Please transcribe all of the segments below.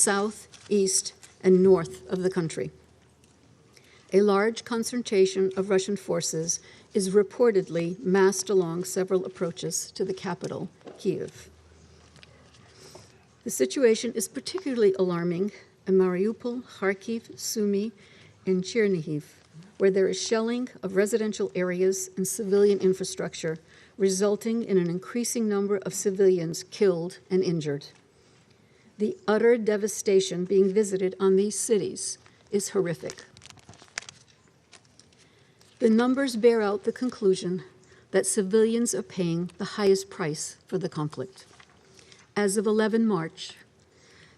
south, east, and north of the country. A large concentration of Russian forces is reportedly massed along several approaches to the capital, Kyiv. The situation is particularly alarming in Mariupol, Kharkiv, Sumy, and Chernihiv, where there is shelling of residential areas and civilian infrastructure, resulting in an increasing number of civilians killed and injured. The utter devastation being visited on these cities is horrific. The numbers bear out the conclusion that civilians are paying the highest price for the conflict. As of 11 March,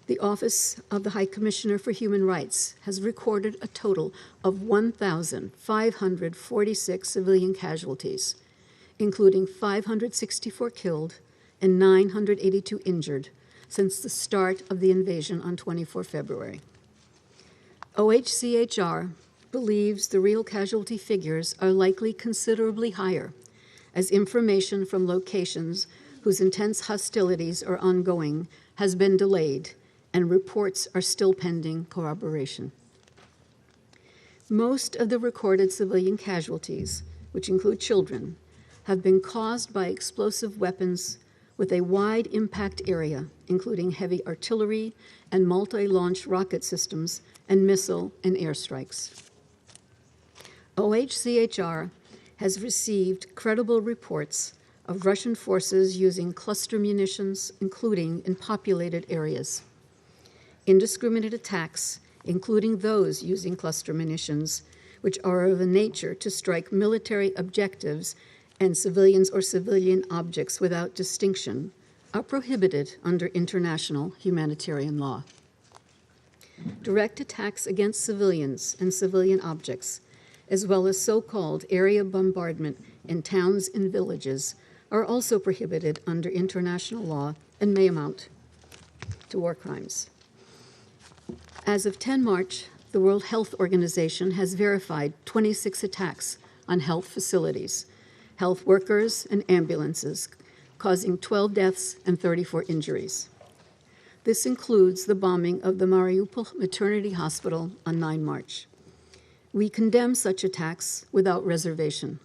the Office of the High Commissioner for Human Rights has recorded a total of 1,546 civilian casualties, including 564 killed and 982 injured since the start of the invasion on 24 February. OHCHR believes the real casualty figures are likely considerably higher, as information from locations whose intense hostilities are ongoing has been delayed, and reports are still pending corroboration. Most of the recorded civilian casualties, which include children, have been caused by explosive weapons with a wide impact area, including heavy artillery and multi-launch rocket systems and missile and airstrikes. OHCHR has received credible reports of Russian forces using cluster munitions, including in populated areas. Indiscriminate attacks, including those using cluster munitions, which are of a nature to strike military objectives and civilians or civilian objects without distinction, are prohibited under international humanitarian law. Direct attacks against civilians and civilian objects, as well as so-called area bombardment in towns and villages, are also prohibited under international law and may amount to war crimes. As of 10 March, the World Health Organization has verified 26 attacks on health facilities, health workers, and ambulances, causing 12 deaths and 34 injuries. This includes the bombing of the Mariupol Maternity Hospital on 9 March. We condemn such attacks without reservation.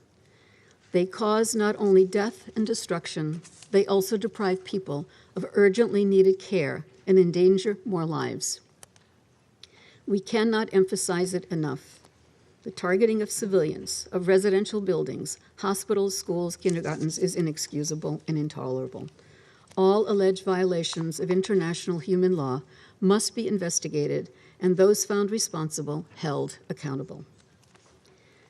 They cause not only death and destruction, they also deprive people of urgently needed care and endanger more lives. We cannot emphasize it enough. The targeting of civilians, of residential buildings, hospitals, schools, kindergartens is inexcusable and intolerable. All alleged violations of international human law must be investigated and those found responsible held accountable.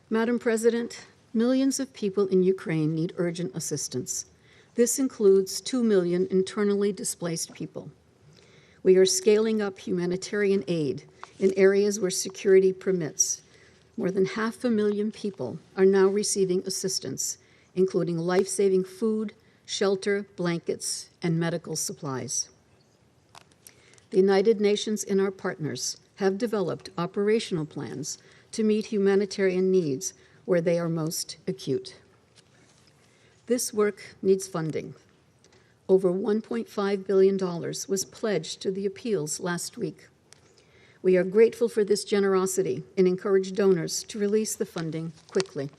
Madam President, millions of people in Ukraine need urgent assistance. This includes 2 million internally displaced people. We are scaling up humanitarian aid in areas where security permits. More than 500,000 people are now receiving assistance, including life-saving food, shelter, blankets, and medical supplies. The United Nations and our partners have developed operational plans to meet humanitarian needs where they are most acute. This work needs funding. Over $1.5 billion was pledged to the appeals last week. We are grateful for this generosity and encourage donors to release the funding quickly.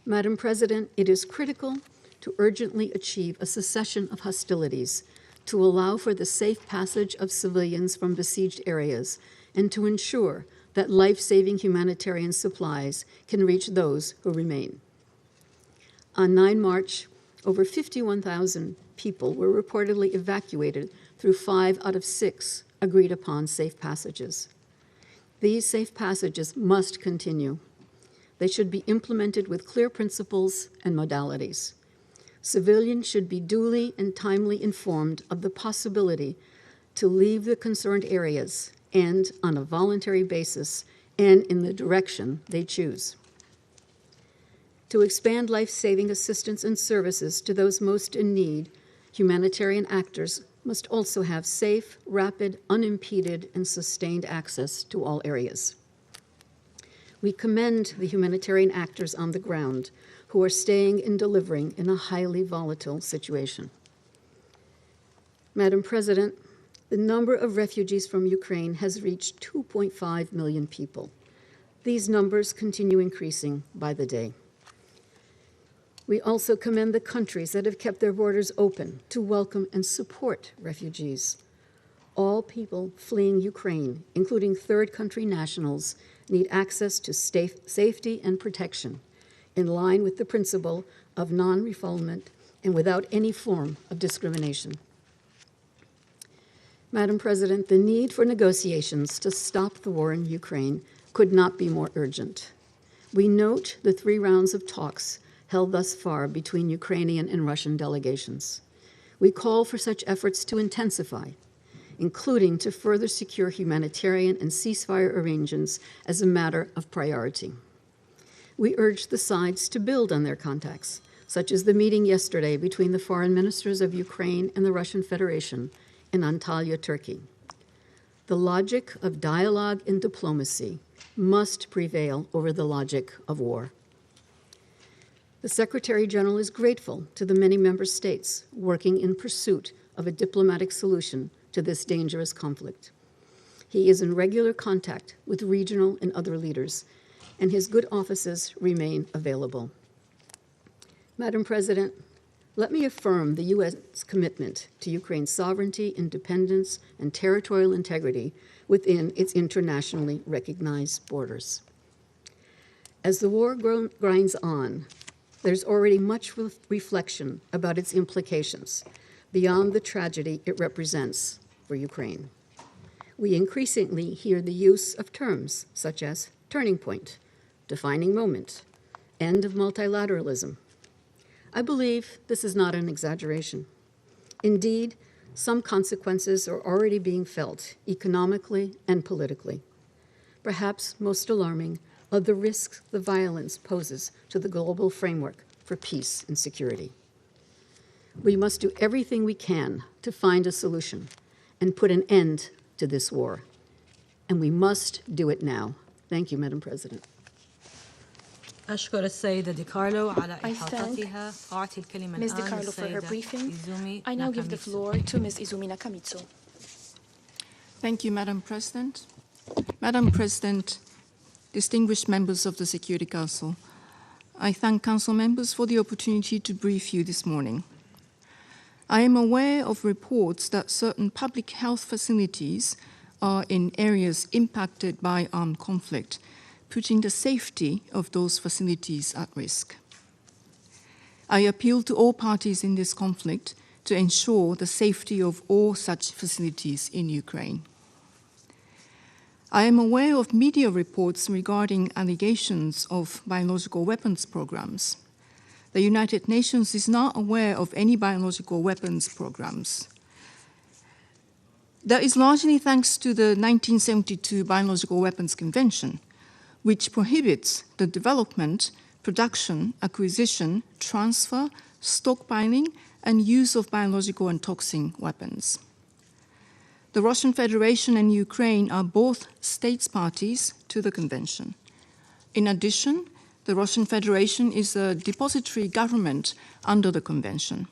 Madam President, it is critical to urgently achieve a cessation of hostilities, to allow for the safe passage of civilians from besieged areas, and to ensure that life-saving humanitarian supplies can reach those who remain. On 9 March, over 51,000 people were reportedly evacuated through 5 out of 6 agreed-upon safe passages. These safe passages must continue. They should be implemented with clear principles and modalities. Civilians should be duly and timely informed of the possibility to leave the concerned areas and on a voluntary basis and in the direction they choose. To expand life-saving assistance and services to those most in need, humanitarian actors must also have safe, rapid, unimpeded, and sustained access to all areas. We commend the humanitarian actors on the ground who are staying and delivering in a highly volatile situation. Madam President, the number of refugees from Ukraine has reached 2.5 million people. These numbers continue increasing by the day. We also commend the countries that have kept their borders open to welcome and support refugees. All people fleeing Ukraine, including third country nationals, need access to safety and protection in line with the principle of non-refoulement and without any form of discrimination. Madam President, the need for negotiations to stop the war in Ukraine could not be more urgent. We note the 3 rounds of talks held thus far between Ukrainian and Russian delegations. We call for such efforts to intensify, including to further secure humanitarian and ceasefire arrangements as a matter of priority. We urge the sides to build on their contacts, such as the meeting yesterday between the foreign ministers of Ukraine and the Russian Federation in Antalya, Turkey. The logic of dialogue and diplomacy must prevail over the logic of war. The Secretary General is grateful to the many member states working in pursuit of a diplomatic solution to this dangerous conflict. He is in regular contact with regional and other leaders, and his good offices remain available. Madam President, let me affirm the U.S. commitment to Ukraine's sovereignty, independence, and territorial integrity within its internationally recognized borders. As the war grinds on, there's already much reflection about its implications beyond the tragedy it represents for Ukraine. We increasingly hear the use of terms such as turning point, defining moment, end of multilateralism. I believe this is not an exaggeration. Indeed, some consequences are already being felt economically and politically. Perhaps most alarming are the risks the violence poses to the global framework for peace and security. We must do everything we can to find a solution and put an end to this war. And we must do it now. Thank you, Madam President. أشكر السيدة دي كارلو على I thank إحاطتها. أعطي الكلمة Ms. الآن DiCarlo for her للسيدة briefing. إيزومي I now give the ناكاميتسو. floor to Ms. Izumi Nakamitsu. Thank you, Madam President. Madam President, distinguished members of the Security Council, I thank Council members for the opportunity to brief you this morning. I am aware of reports that certain public health facilities are in areas impacted by armed conflict, putting the safety of those facilities at risk. I appeal to all parties in this conflict to ensure the safety of all such facilities in Ukraine. I am aware of media reports regarding allegations of biological weapons programs. The United Nations is not aware of any biological weapons programs. That is largely thanks to the 1972 Biological Weapons Convention, which prohibits the development, production, acquisition, transfer, stockpiling, and use of biological and toxic weapons. The Russian Federation and Ukraine are both states parties to the convention. In addition, the Russian Federation is a depository government under the convention.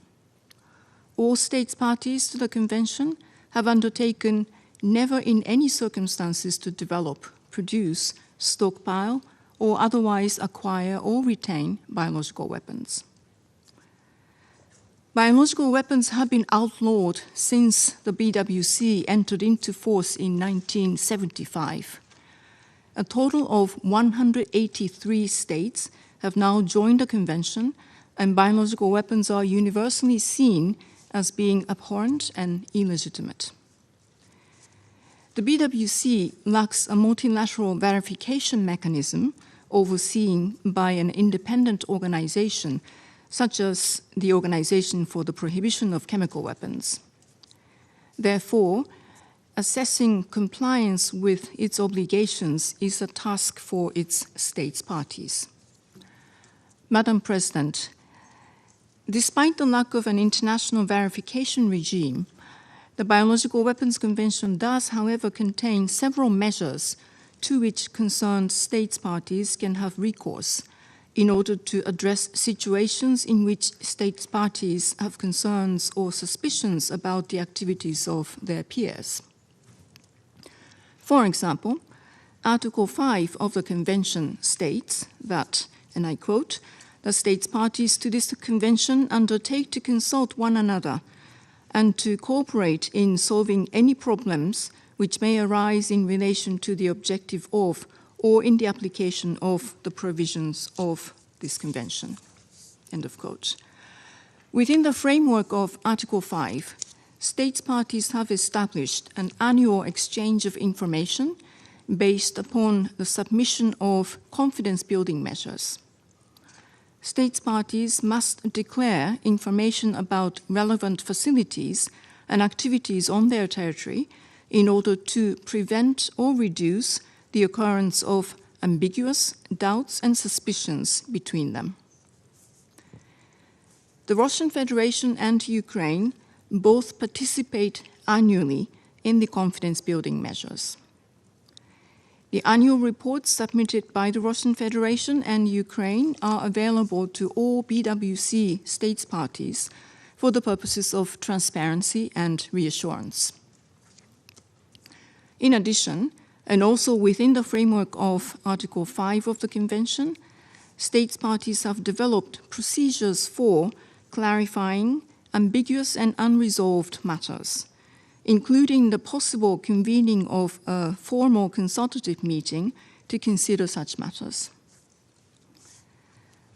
All states parties to the convention have undertaken never in any circumstances to develop, produce, stockpile, or otherwise acquire or retain biological weapons. Biological weapons have been outlawed since the BWC entered into force in 1975. A total of 183 states have now joined the convention, and biological weapons are universally seen as being abhorrent and illegitimate. The BWC lacks a multilateral verification mechanism overseen by an independent organization such as the Organization for the Prohibition of Chemical Weapons. Therefore, assessing compliance with its obligations is a task for its states parties. Madam President, despite the lack of an international verification regime, the Biological Weapons Convention does, however, contain several measures to which concerned states parties can have recourse in order to address situations in which states parties have concerns or suspicions about the activities of their peers. For example, Article 5 of the Convention states that, and I quote, "The states parties to this convention undertake to consult one another and to cooperate in solving any problems which may arise in relation to the objective of or in the application of the provisions of this convention." End of quote. Within the framework of Article 5, states parties have established an annual exchange of information based upon the submission of confidence-building measures. States parties must declare information about relevant facilities and activities on their territory in order to prevent or reduce the occurrence of ambiguous doubts and suspicions between them. The Russian Federation and Ukraine both participate annually in the confidence-building measures. The annual reports submitted by the Russian Federation and Ukraine are available to all BWC states parties for the purposes of transparency and reassurance. In addition, and also within the framework of Article 5 of the Convention, states parties have developed procedures for clarifying ambiguous and unresolved matters, including the possible convening of a formal consultative meeting to consider such matters.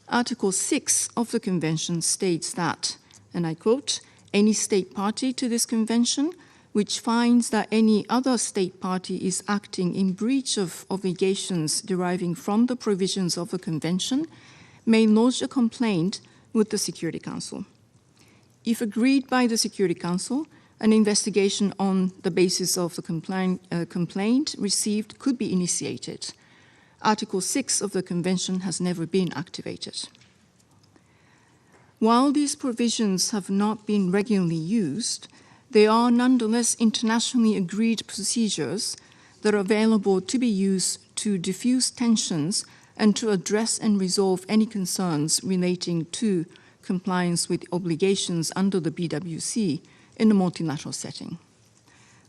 Article 6 of the Convention states that, and I quote, "Any state party to this Convention which finds that any other state party is acting in breach of obligations deriving from the provisions of the Convention may lodge a complaint with the Security Council. If agreed by the Security Council, an investigation on the basis of the complaint received could be initiated. Article 6 of the Convention has never been activated." While these provisions have not been regularly used, they are nonetheless internationally agreed procedures that are available to be used to diffuse tensions and to address and resolve any concerns relating to compliance with obligations under the BWC in a multilateral setting.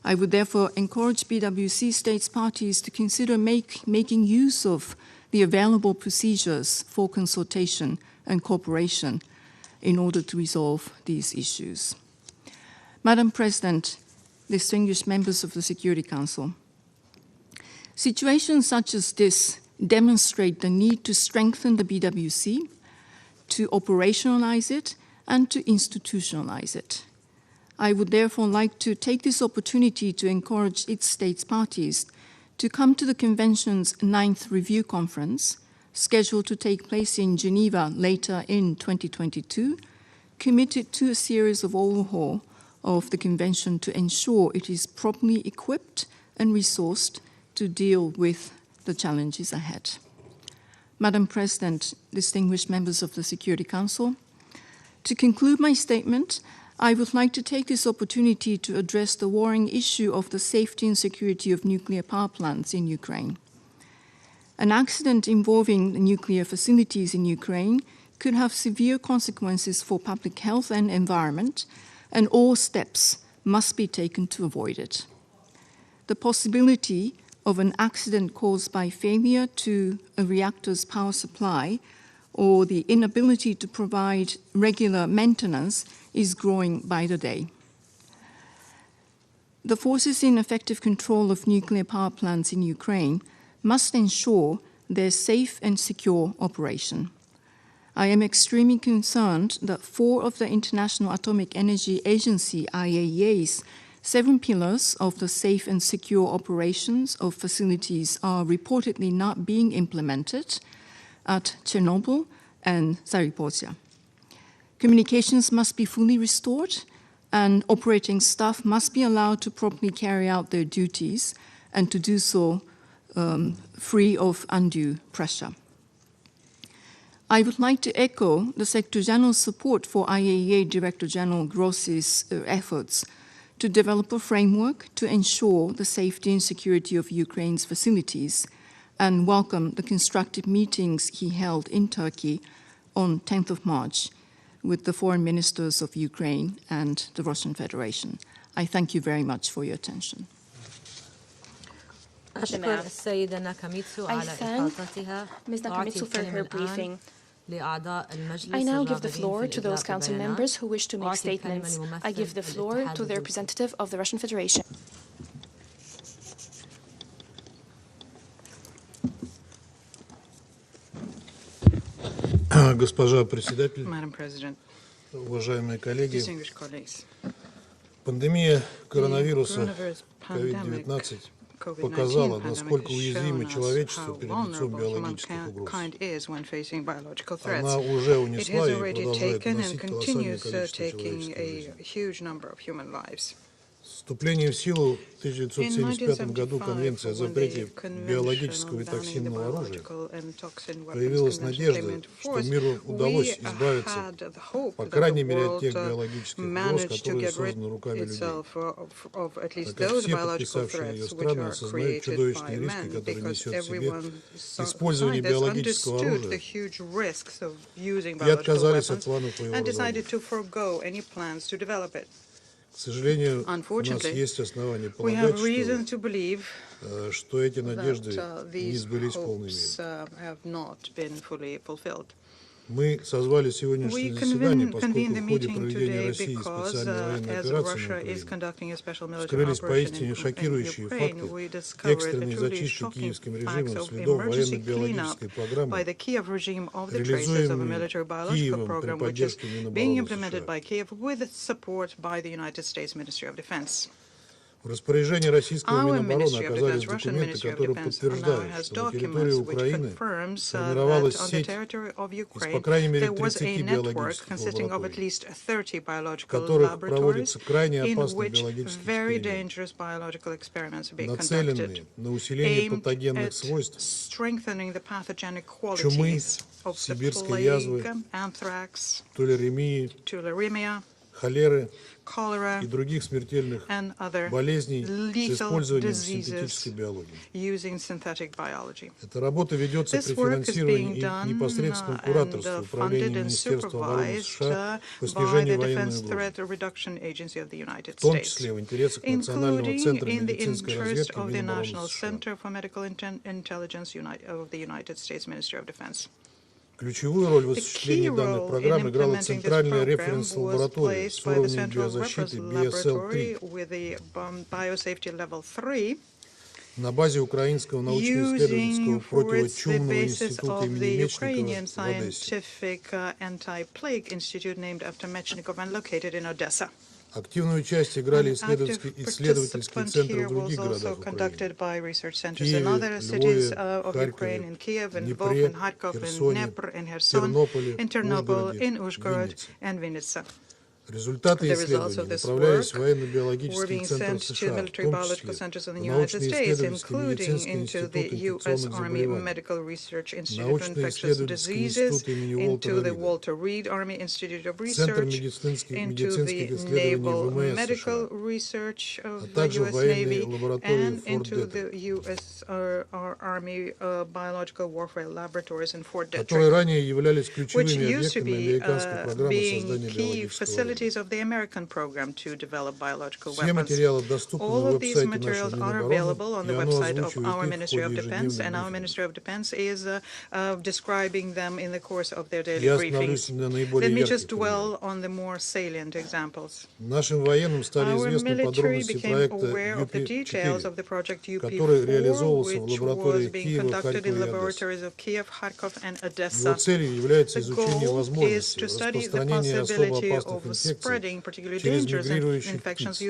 I would therefore encourage BWC states parties to consider making use of the available procedures for consultation and cooperation in order to resolve these issues. Madam President, distinguished members of the Security Council, situations such as this demonstrate the need to strengthen the BWC, to operationalize it, and to institutionalize it. I would therefore like to take this opportunity to encourage its states parties to come to the Convention's 9th Review Conference, scheduled to take place in Geneva later in 2022, committed to a series of overhaul of the Convention to ensure it is properly equipped and resourced to deal with the challenges ahead. Madam President, distinguished members of the Security Council, to conclude my statement, I would like to take this opportunity to address the worrying issue of the safety and security of nuclear power plants in Ukraine. An accident involving the nuclear facilities in Ukraine could have severe consequences for public health and environment, and all steps must be taken to avoid it. The possibility of an accident caused by failure to a reactor's power supply or the inability to provide regular maintenance is growing by the day. The forces in effective control of nuclear power plants in Ukraine must ensure their safe and secure operation. I am extremely concerned that 4 of the International Atomic Energy Agency, IAEA's, 7 pillars of the safe and secure operations of facilities are reportedly not being implemented at Chernobyl and Zaporizhzhia. Communications must be fully restored, and operating staff must be allowed to properly carry out their duties and to do so free of undue pressure. I would like to echo the Secretary General's support for IAEA Director General Grossi's efforts to develop a framework to ensure the safety and security of Ukraine's facilities and welcome the constructive meetings he held in Turkey on 10th of March with the foreign ministers of Ukraine and the Russian Federation. I thank you very much for your attention. أشكر السيدة ناكاميتسو على إحاطتها. Ms. Nakamitsu for her briefing. لأعضاء المجلس I now give the الراغبين floor في to those إطلاق council البيانات. members who wish to make أعطي الكلمة statements. لممثل I give the floor الاتحاد to the representative of the Russian Federation. Госпожа председатель, Madam President, уважаемые коллеги, distinguished colleagues, пандемия коронавируса coronavirus pandemic, COVID-19 COVID-19 показала, pandemic насколько has уязвимо shown us человечество how перед лицом vulnerable биологических угроз. humankind is when facing biological threats. Она уже It унесла has и already продолжает taken and уносить колоссальное continues количество taking человеческой a жизни. huge number of human lives. С вступлением в силу в 1975 году Конвенции о запрете биологического и токсинного оружия появилась надежда, что миру удалось избавиться, по крайней мере, от тех биологических угроз, которые созданы руками людей. Так как все подписавшие ее страны осознают чудовищные риски, которые несет в себе использование биологического оружия, и отказались от планов по его разработке. К сожалению, у нас есть основания полагать, что эти надежды не сбылись в полной мере. Мы созвали сегодняшнее заседание, поскольку в ходе проведения России специальной военной операции на Украине вскрылись поистине шокирующие факты экстренной зачистки киевским режимом следов военно-биологической программы, реализуемой Киевом при поддержке Минобороны США. В распоряжении российского Минобороны оказались документы, которые подтверждают, что на территории Украины сформировалась сеть из, по крайней мере, 30 биологических лабораторий, в которых проводятся крайне опасные биологические эксперименты, нацеленные на усиление патогенных свойств чумы, сибирской язвы, тулеремии, холеры и других смертельных болезней с использованием синтетической биологии. Эта работа ведется при финансировании и непосредственном кураторстве Управления Министерства обороны США по снижению военной угрозы, в том числе в интересах Национального центра медицинской разведки Минобороны США. Ключевую роль в осуществлении данной программы играла Центральная референс-лаборатория с уровнем биозащиты BSL-3 на базе Украинского научно-исследовательского противочумного института имени Мечникова в Одессе. Активную часть играли исследовательские центры в других городах Украины – Киеве, Львове, Харькове, Днепре, Херсоне, Тернополе, Ужгороде и Виннице. Результаты исследований направлялись в военно-биологические центры США, в том числе в научно-исследовательский медицинский институт инфекционных заболеваний, научно-исследовательский институт имени Уолтера Рида, Центр медицинских исследований ВМС США, а также военные лаборатории Форт Детройт, которые ранее являлись ключевыми объектами американской программы создания биологического оружия. Все материалы доступны на веб-сайте нашего Минобороны, и оно озвучивает их в ходе ежедневных брифингов. Я остановлюсь на наиболее ярких примерах. Нашим военным стали известны подробности проекта UP-4, который реализовывался в лабораториях Киева, Харькова и Одессы. Его целью является изучение возможностей распространения особо опасных инфекций через мигрирующих птиц,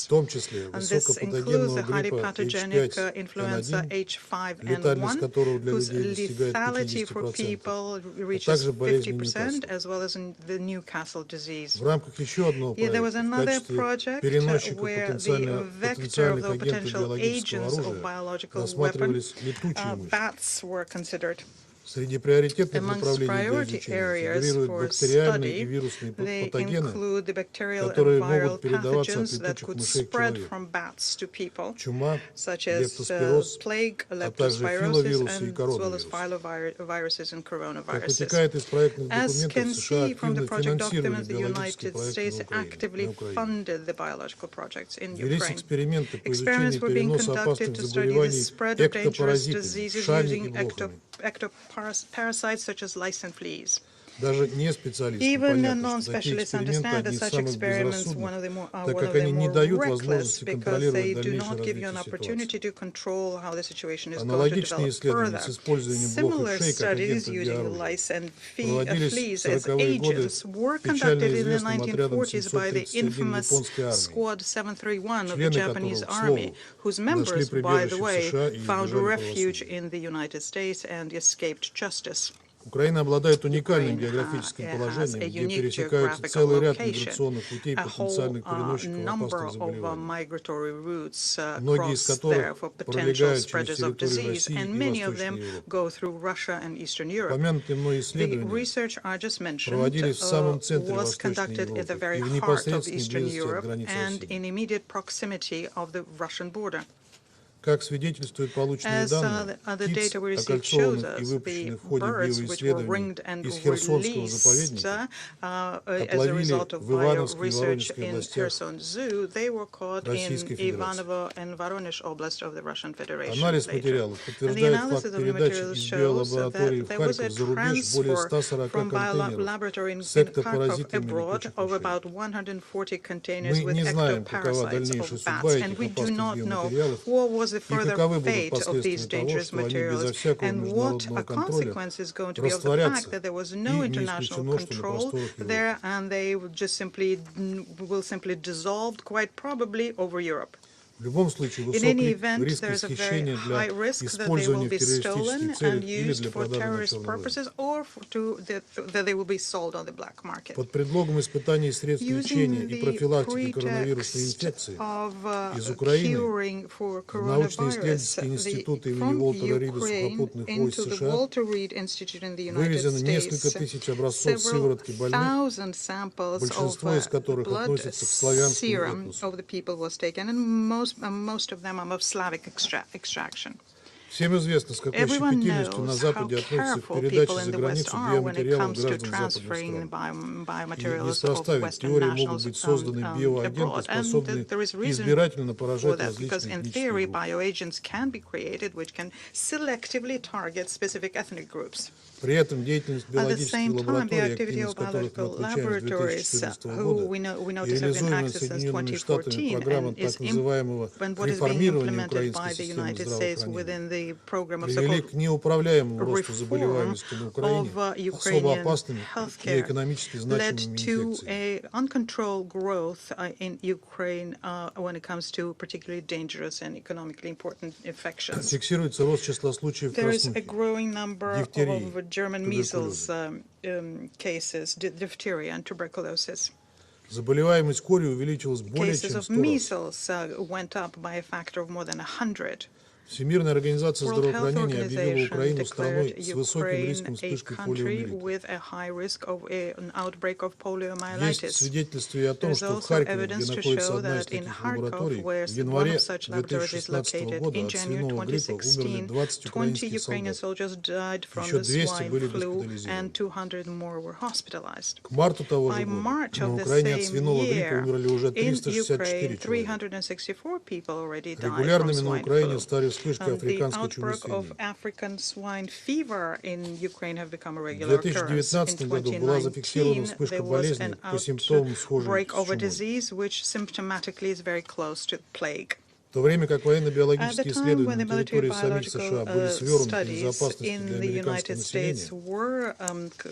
в том числе высокопатогенного гриппа H5N1, летальность которого для людей достигает 50%, а также болезни Ньюкасла. В рамках еще одного проекта в качестве переносчика потенциальных агентов биологического оружия рассматривались летучие мыши. Среди приоритетных Amongst направлений для priority изучения areas фигурируют for бактериальные и study, вирусные they патогены, include the bacterial and которые viral могут передаваться от pathogens that летучих could мышей к spread человеку. from bats to people, Чума, such as лептоспироз, plague, а также leptospirosis, филовирусы и and as well as коронавирусы. filoviruses and Как coronaviruses. вытекает из проектных As документов, can США see from the активно project финансировали documents, the биологические United проекты States на actively Украине. funded the biological projects in Велись Ukraine. эксперименты по Experiments изучению were being переноса conducted опасных to study the заболеваний spread of dangerous эктопаразитами, diseases вшами и using блохами. ectoparasites such as lice and fleas. Даже не специалистам Even понятно, что такие non-specialists эксперименты understand that одни из such самых experiments безрассудных, так one как of the они не more дают reckless возможности because контролировать they do дальнейшее not give you an развитие opportunity ситуации. to control how the situation is going to Аналогичные develop исследования further. с использованием блох и Similar вшей как studies агентов для using оружия lice and проводились fleas в as 40-е годы agents were печально conducted in the известным отрядом 1940s by the 731 infamous японской армии, Squad 731 of the члены Japanese которого, к army, слову, whose нашли members, by the прибежище в way, США и found избежали refuge правосудия. in the United States and escaped justice. Украина обладает уникальным Ukraine географическим has a положением, где unique пересекаются geographical целый ряд location, миграционных путей a whole потенциальных переносчиков number опасных of заболеваний, migratory routes многие из cross there которых for potential пролегают через spreaders of территорию disease, России and и many of Восточной them Европы. go through Russia and Eastern Europe. Упомянутые мной The исследования research I just mentioned проводились в самом центре was Восточной conducted at the Европы very и в heart of непосредственной Eastern близости от Europe границ and России. in immediate proximity of the Russian border. Как свидетельствуют полученные данные, the птиц, data we received shows окольцованных и us, выпущенных the в ходе birds which were ringed биоисследований and из Херсонского released заповедника as a отловили result of в Ивановской и bio-research Воронежской in областях Kherson Zoo, they were caught in Российской Федерации. Ivanovo and Voronezh Oblast of the Russian Federation Анализ later. материалов And the подтверждает analysis факт of the передачи materials из shows биолаборатории that в there was a Харьков за рубеж более transfer 140 from контейнеров biolaboratory in с Kharkov эктопаразитами abroad летучих of мышей. about 140 containers Мы with не знаем, какова ectoparasites дальнейшая of судьба bats, этих and we do опасных not know биоматериалов what was the и further каковы будут fate of these последствия того, dangerous что они безо materials, всякого and what международного a контроля consequence is going to be of the растворятся fact that there was и no не international исключено, что на control просторах Европы. there, and they will simply dissolve quite probably over Europe. В любом случае, In any высокий event, риск there is a very исхищения high для risk that they will использования в be террористических stolen целях and или used для for продажи на terrorist черном рынке. purposes, or that they will be sold on the black market. Под предлогом испытаний средств лечения Using и the профилактики коронавирусной pretext инфекции of из Украины curing for в научно-исследовательские coronavirus, институты имени from Уолтера Рида Ukraine сухопутных войск into the США Walter Reed Institute in the United вывезено несколько States, тысяч образцов several сыворотки больных, thousand samples of большинство из которых blood относятся к славянскому serum этносу. of the people was taken, and most of them are of Slavic extraction. Всем известно, с какой Everyone щепетильностью на knows how Западе относятся к careful передаче people in за the West границу are when it биоматериалов comes to граждан западных transferring стран. И biomaterials of неспроста, ведь в Western теории могут nationals быть созданы биоагенты, abroad. And способные there is reason избирательно for поражать that, because различные in этнические theory, группы. bioagents can be created which can selectively target specific ethnic groups. При этом деятельность At the биологических same time, the лабораторий, activity активность of которых мы biological отмечаем с laboratories, 2014 who года, we и notice have been реализуемая active since Соединенными Штатами 2014, программа and так называемого what is being реформирования implemented украинской by the системы United States здравоохранения, within the program of привели so-called к неуправляемому росту reform заболеваемости на Украине of особо Ukrainian опасными и healthcare экономически led значимыми to инфекциями. a uncontrolled growth in Ukraine when it comes to particularly dangerous and economically important infections. Фиксируется рост числа случаев There is a краснухи, growing number дифтерии, of German measles cases, diphtheria and tuberculosis. Заболеваемость корью увеличилась более Cases чем of 100 раз. measles went up by a factor of more than 100. Всемирная организация World Health здравоохранения объявила Organization Украину страной declared с высоким Ukraine риском a вспышки country полиомиелита. with a high risk of an outbreak of Есть poliomyelitis. свидетельства и о том, There's что в also Харькове, evidence где to находится show одна из that in таких Kharkov, лабораторий, where в one январе of such laboratories is 2016 located, года in от January свиного гриппа умерли 2016, 20 20 украинских Ukrainian солдат. soldiers died from Еще the 200 swine были flu, госпитализированы. and 200 more were hospitalized. К марту того By же года March на of the Украине от same свиного гриппа year, умерли уже in 364 Ukraine, человека. 364 people already died from Регулярными на swine Украине flu. стали вспышки The африканской чумы outbreak of свиней. African swine fever in Ukraine have become a В regular occurrence. In 2019 году была зафиксирована 2019, вспышка there was болезни an по симптомам схожей outbreak с of a чумой. disease which symptomatically is very close to plague. В то время как At военно-биологические the time исследования when the на территории military самих США были biological свернуты из-за studies опасности in для the американского United States населения, were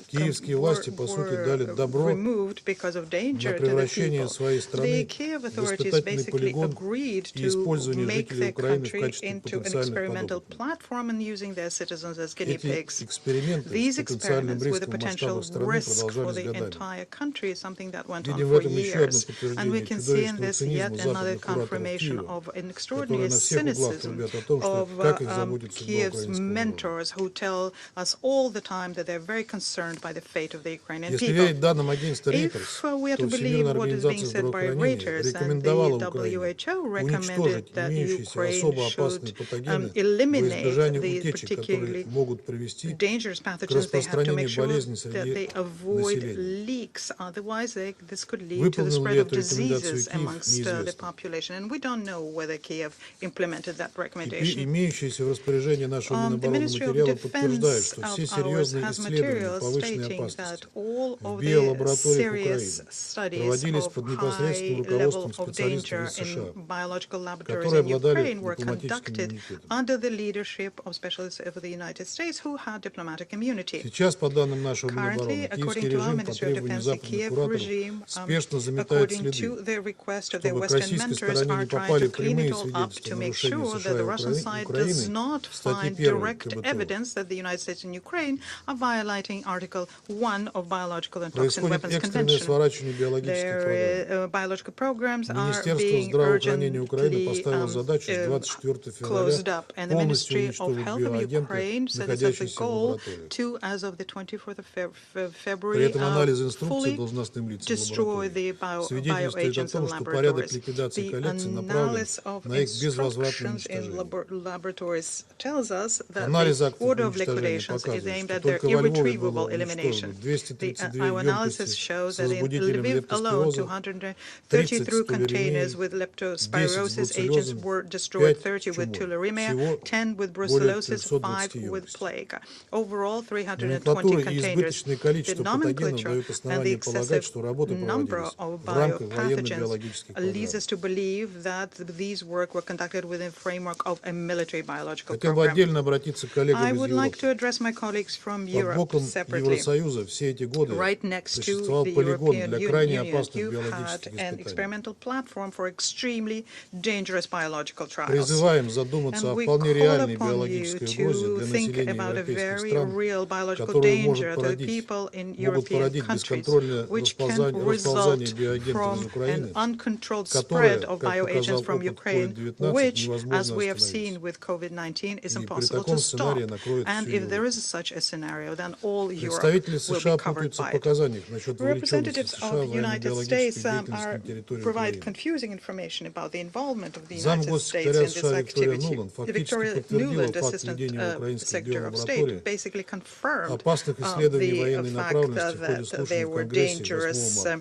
киевские власти, по сути, дали добро removed because of danger на to the превращение people. своей The страны Kiev в authorities испытательный basically полигон agreed и to использование make жителей the Украины в country качестве into an потенциальных experimental подопытных. platform and using their citizens as guinea Эти pigs. эксперименты These с потенциальным experiments with a риском в potential масштабах страны risk for продолжались the годами. entire country is something that went on Видим в for этом еще одно years. And we подтверждение can see in чудовищного this yet цинизма another западных кураторов confirmation Киева, of an an extraordinary на всех углах cynicism трубят о том, что of как их заботит судьба Kiev's украинского народа. mentors who tell us all the time that they're very concerned by the fate of the Ukrainian Если people. верить данным агентства Reuters, If we are то to believe Всемирная what is being организация said by здравоохранения Reuters, and the рекомендовала Украине WHO recommended уничтожить that имеющиеся Ukraine особо опасные should патогены во eliminate избежание the утечек, которые particularly могут привести dangerous к pathogens. They have to make распространению sure болезней that среди they avoid населения. leaks. Otherwise, this could lead to the Выполнил spread ли of эту рекомендацию diseases Киев, amongst the неизвестно. population. And we don't know whether Kiev implemented that recommendation. Имеющиеся в распоряжении нашего The Минобороны Ministry of материалы подтверждают, Defense что of все ours серьезные has исследования materials повышенной stating опасности that all в of the биолабораториях serious Украины studies проводились of под непосредственным high level руководством of специалистов danger из США, in biological laboratories которые in обладали Ukraine were дипломатическим conducted иммунитетом. under the leadership of specialists of the United States who had diplomatic immunity. Сейчас, по данным нашего Currently, Минобороны, киевский according to our режим по Ministry of требованию Defense, the западных Kiev кураторов regime, спешно заметает according to следы, the request of the чтобы к Western российской mentors, стороне are не trying попали to clean прямые it all up свидетельства to make нарушения sure that США the и Russian side does Украины not в статье find 1 direct КБТУ. evidence that the United States and Ukraine are violating Article 1 of Biological and Toxin Происходит Weapons экстренное Convention. сворачивание биологических программ. Their biological programs are Министерство being здравоохранения Украины urgently поставило задачу с 24 февраля closed up, and the полностью Ministry of уничтожить Health of биоагенты, Ukraine set as the находящиеся в goal лабораториях. to, as of the 24th of При February, этом анализ инструкций fully должностным лицам destroy лабораторий the свидетельствует о bioagents in том, что порядок laboratories. ликвидации The коллекций направлен analysis of на их безвозвратное instructions in уничтожение. laboratories tells us that Анализ the актов order of уничтожения liquidations is показывает, aimed что at their только во Львове irretrievable было elimination. уничтожено 232 Our analysis емкости shows с that in возбудителем Lviv alone, лептоспироза, 233 containers with 10 leptospirosis с agents бруцеллезом, were destroyed, 5 30 with чумой. tularemia, Всего 10 with более brucellosis, 320 5 with емкостей. plague. Overall, 320 Номенклатура и containers. избыточное The количество патогенов nomenclature дает and the основание полагать, excessive что работы number проводились of в рамках biopathogens военно-биологических leads программ. us to believe that these work were conducted within the framework of a military biological Хотел бы program. отдельно обратиться к коллегам I из would like Европы. to address my colleagues from Под Europe боком separately. Евросоюза все эти годы Right next to существовал the полигон European для крайне Union, опасных you've had биологических an испытаний. experimental platform for extremely dangerous biological trials. Призываем задуматься And о we вполне call реальной upon you биологической угрозе to для think населения about a европейских very стран, real biological которую danger to the people in European countries, бесконтрольное which can расползание result биоагентов из from Украины, an uncontrolled которое, spread of как bioagents показал from опыт Ukraine, COVID-19, which, невозможно as we have остановить. seen with COVID-19, is И при impossible таком to stop. сценарии накроет And всю if there Европу. is such a scenario, then all Europe Представители will США be covered путаются в by it. показаниях насчет вовлеченности Representatives США of в United States военно-биологическую деятельность на are территории provide Украины. confusing information about the involvement of the Зам United States госсекретаря in this США Виктория activity. Нуланд фактически Victoria подтвердила Nuland, факт Assistant ведения в украинских Secretary of State, биолабораториях basically confirmed опасных исследований the военной fact направленности в ходе that слушаний there в were Конгрессе 8 dangerous марта.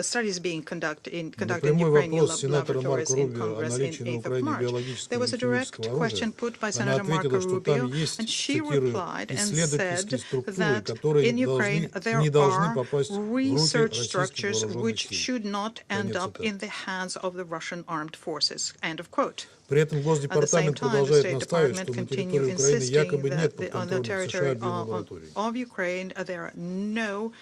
studies being conducted in На Ukrainian прямой вопрос сенатора laboratories Марко in Рубио о Congress in наличии на 8th of Украине March. биологического There was и a direct химического question оружия, put by она Senator Marco ответила, что там Rubio, есть, and she цитирую, replied and исследовательские said структуры, that которые in Ukraine there не должны are попасть в руки research российских structures вооруженных which сил. should not end Конец up цитаты. in the hands of the Russian armed forces. End of quote. При этом At the same Госдепартамент time, the продолжает State настаивать, Department что на continue территории Украины insisting якобы нет that on the подконтрольных США territory биолабораторий. of Ukraine there are no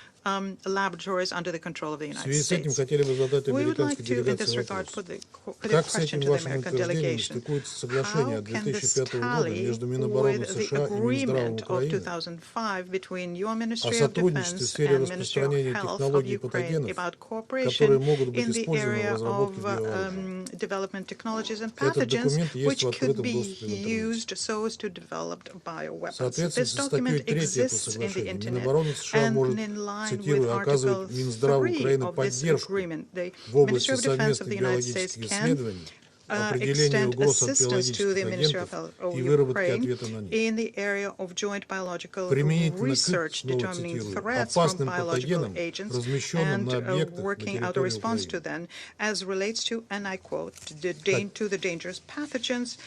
laboratories under the control of the В United связи с этим States. хотели бы задать We would like американской to, in this делегации regard, вопрос. put a Как с question этим to the вашим American утверждением delegation. стыкуется соглашение How от can this 2005 года tally между Минобороны with the США и Минздравом agreement of Украины 2005 between your о Ministry of сотрудничестве в Defense сфере and Ministry of распространения Health of технологий и Ukraine патогенов, about которые cooperation могут быть in the использованы в area разработке of биооружия. development technologies and Этот pathogens, документ есть which в could открытом be доступе в интернете. used so as to develop bioweapons. Соответственно, This со статьей document 3 этого exists in the соглашения internet, Минобороны США and может, in line with цитирую, Article оказывать Минздраву 3 Украины of this поддержку agreement. The в области Ministry of Defense of совместных the United States биологических can исследований, определения extend угроз от assistance to the биологических Ministry агентов of и выработки Ukraine ответа на них. in the area of joint biological Применительно к, research, снова determining цитирую, threats from опасным biological патогенам, agents размещенным and на объектах на working out a территории response to Украины. them as relates to, and I quote, to the dangerous pathogens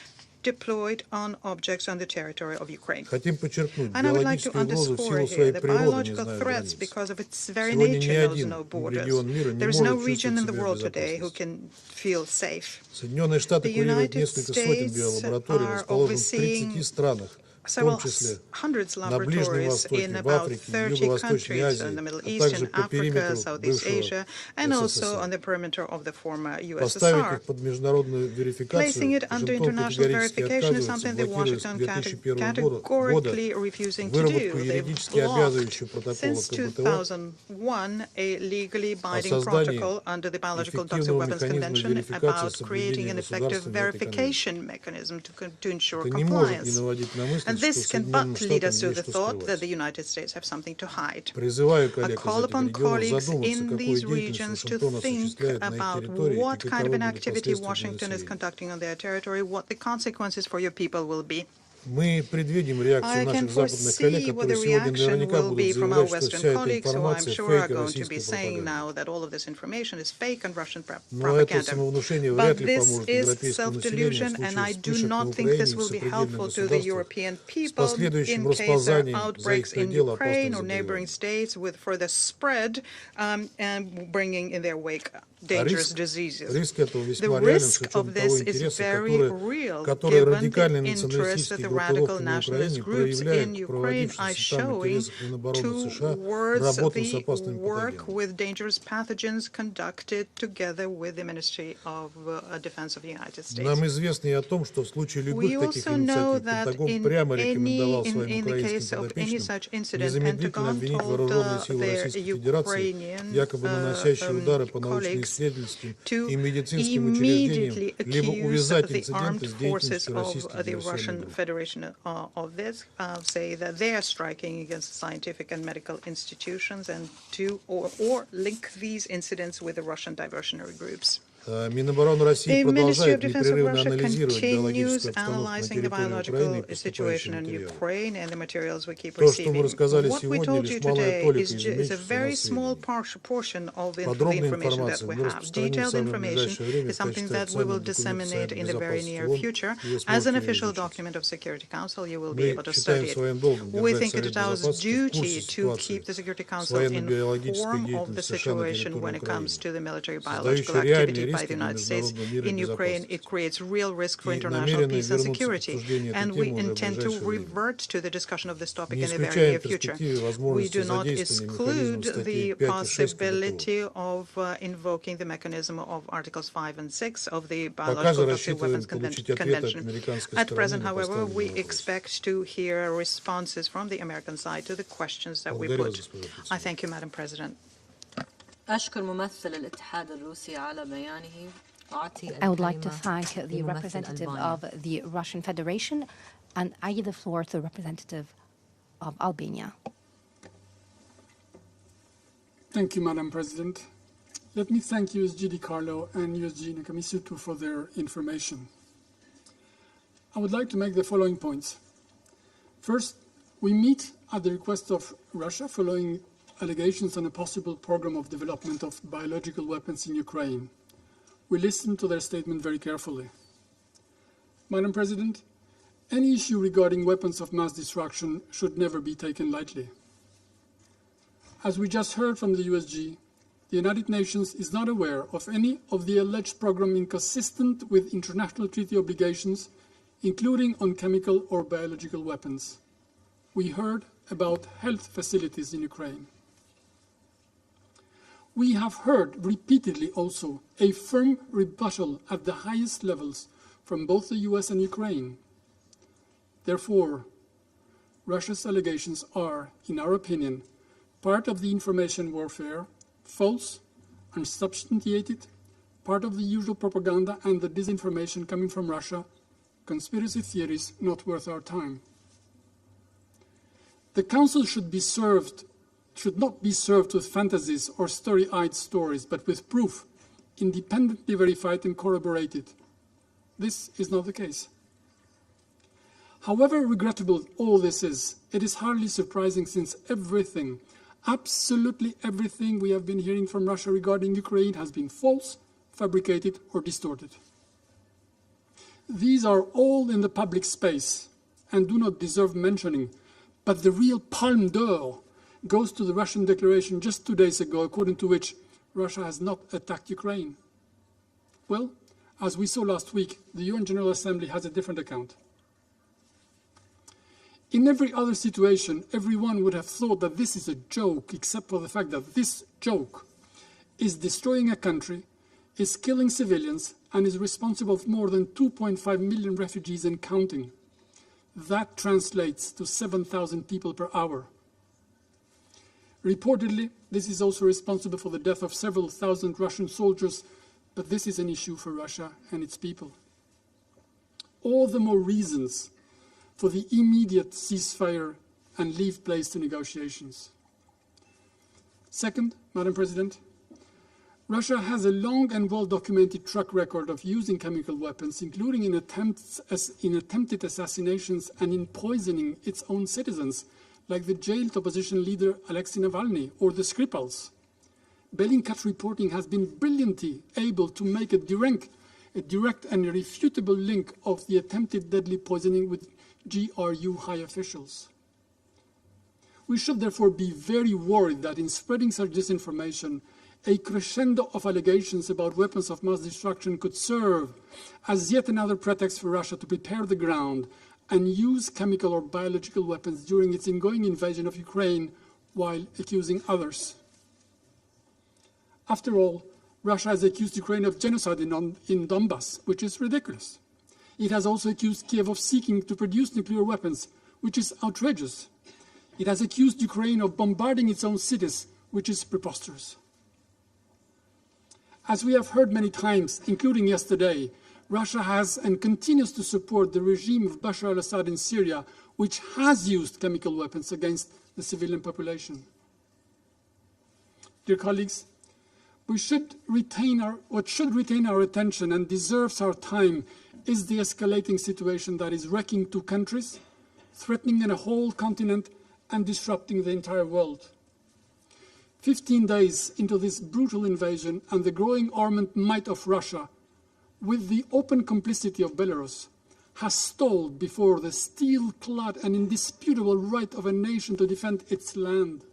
deployed on objects on the territory of Ukraine. Хотим подчеркнуть, And I would like to биологическая угроза в underscore силу here своей the природы не biological знает threats, границ. because of its very Сегодня ни nature, knows один no borders. регион мира не There is no может region in чувствовать the себя в world today who безопасности. can feel safe. Соединенные Штаты The курируют United несколько сотен States биолабораторий, are расположенных в overseeing 30 странах, том числе hundreds of на Ближнем laboratories Востоке, in в about Африке, в 30 Юго-Восточной countries in Азии, the Middle а East также and по Africa, периметру Southeast бывшего Asia, and also СССР. on the perimeter of the former Поставить USSR. их под международную Placing верификацию it under Вашингтон international категорически verification is отказывается, something that блокируя с Washington 2001 года categorically refusing to выработку do. They've юридически обязывающего blocked протокола since КБТО 2001 a legally о binding создании protocol under the Biological and Toxic эффективного Weapons механизма Convention верификации about creating соблюдения an effective государствами этой конвенции. verification mechanism to ensure Это не может не compliance. наводить на мысль, And что this can Соединенным but lead Штатам us to есть the что thought that the скрывать. United States have something to hide. Призываю I коллег из call этих upon регионов colleagues задуматься, in какую these деятельность regions to Вашингтон think осуществляет на их about территории и what kind of каковы an будут activity последствия для Washington is населения. conducting on their territory, what the consequences for your people will be. Мы предвидим реакцию I can наших западных коллег, foresee what the которые сегодня reaction наверняка will будут be from our заявлять, что Western вся эта colleagues, who I'm информация sure фейк are и going to be российская saying пропаганда. now that all of this information is fake and Russian Но это propaganda. самовнушение But вряд ли this поможет is европейскому населению в self-delusion, and I случае do вспышек на not think Украине this и в will be сопредельных helpful to the государствах European с people последующим in case there are расползанием за их outbreaks in пределы Ukraine опасных or neighboring заболеваний. states with further spread and bringing in their wake А dangerous diseases. риск этого The весьма реален с risk учетом of того this is интереса, very real, который given the радикальные interest that националистические the radical группировки на nationalist Украине groups проявляют in к Ukraine are проводившимся там showing интересам Минобороны США towards работу с the опасными work патогенами. with dangerous pathogens conducted together with the Ministry of Defense of the United States. Нам известно и о том, что в случае We любых таких also know инициатив that Пентагон прямо рекомендовал своим in the case украинским of any подопечным such incident, незамедлительно Pentagon обвинить told вооруженные силы their Российской Федерации, Ukrainian якобы наносящие удары по colleagues научно-исследовательским to и медицинским immediately учреждениям, либо accuse увязать the инциденты armed с forces деятельностью of российских the диверсионных Russian групп. Federation of this, say that they are striking against scientific and medical institutions and or link these incidents with the Russian diversionary groups. Минобороны России The Ministry of продолжает Defense of непрерывно Russia анализировать continues биологическую обстановку на analyzing the территории Украины biological и поступающие situation in материалы. Ukraine and the materials we keep То, что мы receiving. рассказали What we сегодня, told you лишь малая today толика is из a имеющихся у very нас small сведений. portion of the Подробная information that информация we мы have. распространим в Detailed самое information ближайшее время is в something качестве that we will официального документа disseminate Совета in the very Безопасности near ООН. future. Вы As an сможете ее official изучить. document of Security Council, you will be Мы able to считаем study своим it. долгом We держать think it Совет is our Безопасности в duty курсе to ситуации keep the Security с Council военно-биологической informed of the деятельностью США на situation территории when it comes Украины, to the military biological создающей реальные activity by риски the для United States международного мира и in Ukraine. It безопасности. creates real risk for И international намерены peace and вернуться к security. обсуждению этой And we темы уже в intend to ближайшее время. revert to the discussion of this topic Не in the very исключаем near future. перспективы We возможности do not задействования механизмов exclude статей the 5 и 6 КБТО. possibility of invoking the mechanism of Articles 5 and 6 of the Пока же Biological Toxic рассчитываем Weapons получить ответ от Convention. американской At стороны present, на however, we поставленные вопросы. expect to hear responses from the American side to the questions that we Благодарю вас, put. госпожа I председатель. thank you, Madam President. أشكر ممثل الاتحاد الروسي على بيانه. أعطي I would like to الكلمة thank the لممثل representative ألبانيا. of the Russian Federation, and I give the floor to the representative of Albania. Thank you, Madam President. Let me thank USG DiCarlo and USG Nakamisutu for their information. I would like to make the following points. First, we meet at the request of Russia following allegations on a possible program of development of biological weapons in Ukraine. We listened to their statement very carefully. Madam President, any issue regarding weapons of mass destruction should never be taken lightly. As we just heard from the USG, the United Nations is not aware of any of the alleged program inconsistent with international treaty obligations, including on chemical or biological weapons. We heard about health facilities in Ukraine. We have heard repeatedly also a firm rebuttal at the highest levels from both the US and Ukraine. Therefore, Russia's allegations are, in our opinion, part of the information warfare, false, unsubstantiated, part of the usual propaganda and the disinformation coming from Russia, conspiracy theories not worth our time. The Council should not be served with fantasies or story-eyed stories, but with proof, independently verified and corroborated. This is not the case. However regrettable all this is, it is hardly surprising since everything, absolutely everything we have been hearing from Russia regarding Ukraine has been false, fabricated, or distorted. These are all in the public space and do not deserve mentioning, but the real palme d'or goes to the Russian declaration just 2 days ago, according to which Russia has not attacked Ukraine. Well, as we saw last week, the UN General Assembly has a different account. In every other situation, everyone would have thought that this is a joke, except for the fact that this joke is destroying a country, is killing civilians, and is responsible for more than 2.5 million refugees and counting. That translates to 7,000 people per hour. Reportedly, this is also responsible for the death of several thousand Russian soldiers, but this is an issue for Russia and its people. All the more reasons for the immediate ceasefire and leave place to negotiations. Second, Madam President, Russia has a long and well-documented track record of using chemical weapons, including in attempted assassinations and in poisoning its own citizens, like the jailed opposition leader Alexei Navalny or the Skripals. Bellingcat reporting has been brilliantly able to make a direct and irrefutable link of the attempted deadly poisoning with GRU high officials. We should therefore be very worried that in spreading such disinformation, a crescendo of allegations about weapons of mass destruction could serve as yet another pretext for Russia to prepare the ground and use chemical or biological weapons during its ongoing invasion of Ukraine while accusing others. After all, Russia has accused Ukraine of genocide in Donbass, which is ridiculous. It has also accused Kiev of seeking to produce nuclear weapons, which is outrageous. It has accused Ukraine of bombarding its own cities, which is preposterous. As we have heard many times, including yesterday, Russia has and continues to support the regime of Bashar al-Assad in Syria, which has used chemical weapons against the civilian population. Dear colleagues, what should retain our attention and deserves our time is the escalating situation that is wrecking two countries, threatening a whole continent, and disrupting the entire world. 15 days into this brutal invasion and the growing armed might of Russia, with the open complicity of Belarus, has stalled before the steel-clad and indisputable right of a nation to defend its land.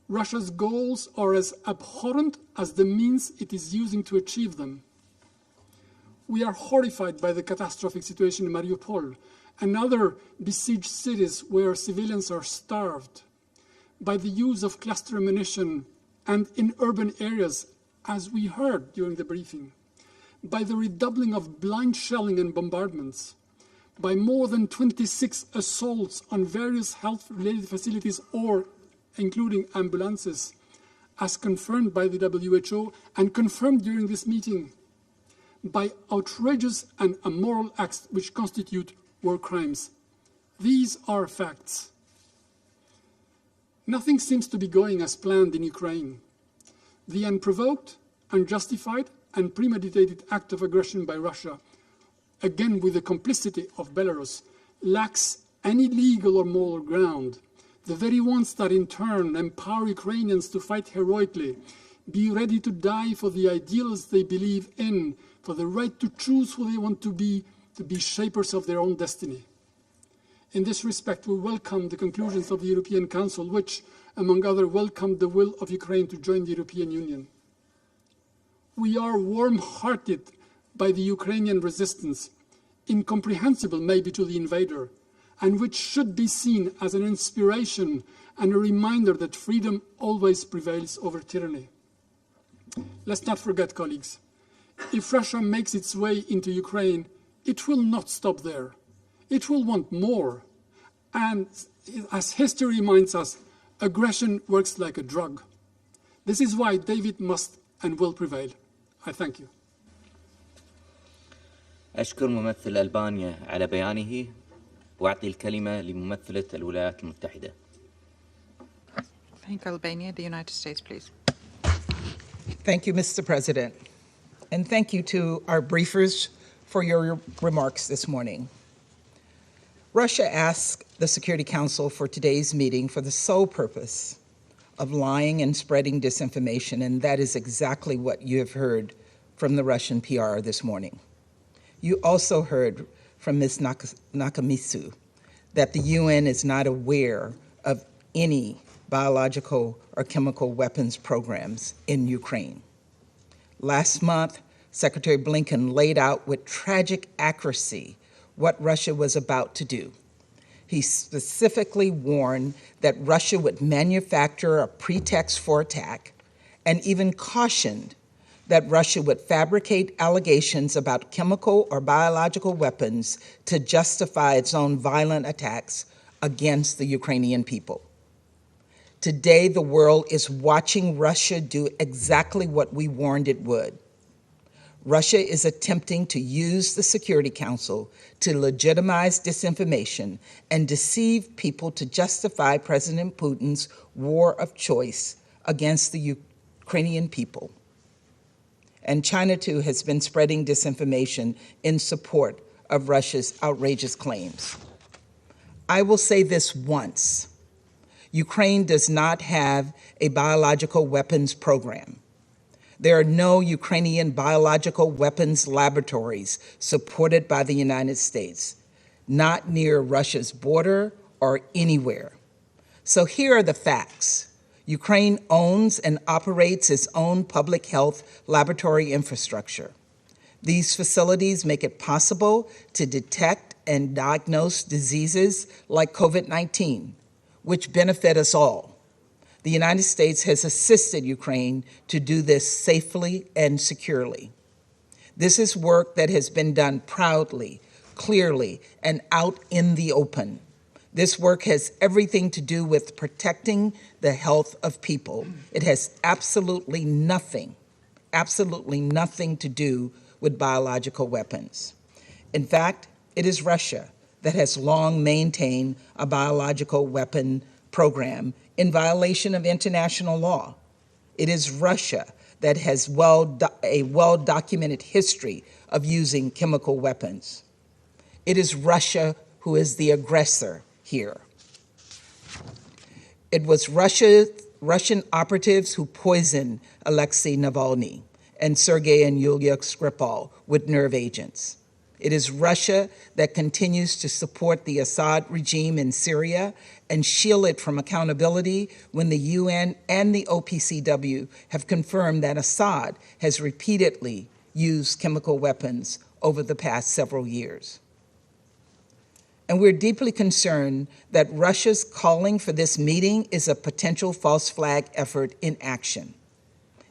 Russia's goals are as abhorrent as the means it is using to achieve them. We are horrified by the catastrophic situation in Mariupol and other besieged cities where civilians are starved, by the use of cluster ammunition and in urban areas, as we heard during the briefing, by the redoubling of blind shelling and bombardments, by more than 26 assaults on various health-related facilities or including ambulances, as confirmed by the WHO and confirmed during this meeting, by outrageous and immoral acts which constitute war crimes. These are facts. Nothing seems to be going as planned in Ukraine. The unprovoked, unjustified, and premeditated act of aggression by Russia, again with the complicity of Belarus, lacks any legal or moral ground. The very ones that in turn empower Ukrainians to fight heroically, be ready to die for the ideals they believe in, for the right to choose who they want to be shapers of their own destiny. In this respect, we welcome the conclusions of the European Council, which, among others, welcomed the will of Ukraine to join the European Union. We are warm-hearted by the Ukrainian resistance, incomprehensible maybe to the invader, and which should be seen as an inspiration and a reminder that freedom always prevails over tyranny. Let's not forget, colleagues, if Russia makes its way into Ukraine, it will not stop there. It will want more. And as history reminds us, aggression works like a drug. This is why David must and will prevail. I thank you. أشكر ممثل ألبانيا على بيانه وأعطي الكلمة لممثلة الولايات المتحدة. Thank Albania. The United States, please. Thank you, Mr. President. And thank you to our briefers for your remarks this morning. Russia asked the Security Council for today's meeting for the sole purpose of lying and spreading disinformation, and that is exactly what you have heard from the Russian PR this morning. You also heard from Ms. Nakamitsu that the UN is not aware of any biological or chemical weapons programs in Ukraine. Last month, Secretary Blinken laid out with tragic accuracy what Russia was about to do. He specifically warned that Russia would manufacture a pretext for attack and even cautioned that Russia would fabricate allegations about chemical or biological weapons to justify its own violent attacks against the Ukrainian people. Today, the world is watching Russia do exactly what we warned it would. Russia is attempting to use the Security Council to legitimize disinformation and deceive people to justify President Putin's war of choice against the Ukrainian people. And China, too, has been spreading disinformation in support of Russia's outrageous claims. I will say this once. Ukraine does not have a biological weapons program. There are no Ukrainian biological weapons laboratories supported by the United States, not near Russia's border or anywhere. So here are the facts. Ukraine owns and operates its own public health laboratory infrastructure. These facilities make it possible to detect and diagnose diseases like COVID-19, which benefit us all. The United States has assisted Ukraine to do this safely and securely. This is work that has been done proudly, clearly, and out in the open. This work has everything to do with protecting the health of people. It has absolutely nothing to do with biological weapons. In fact, it is Russia that has long maintained a biological weapon program in violation of international law. It is Russia that has a well-documented history of using chemical weapons. It is Russia who is the aggressor here. It was Russian operatives who poisoned Alexei Navalny and Sergei and Yulia Skripal with nerve agents. It is Russia that continues to support the Assad regime in Syria and shield it from accountability when the UN and the OPCW have confirmed that Assad has repeatedly used chemical weapons over the past several years. And we're deeply concerned that Russia's calling for this meeting is a potential false flag effort in action.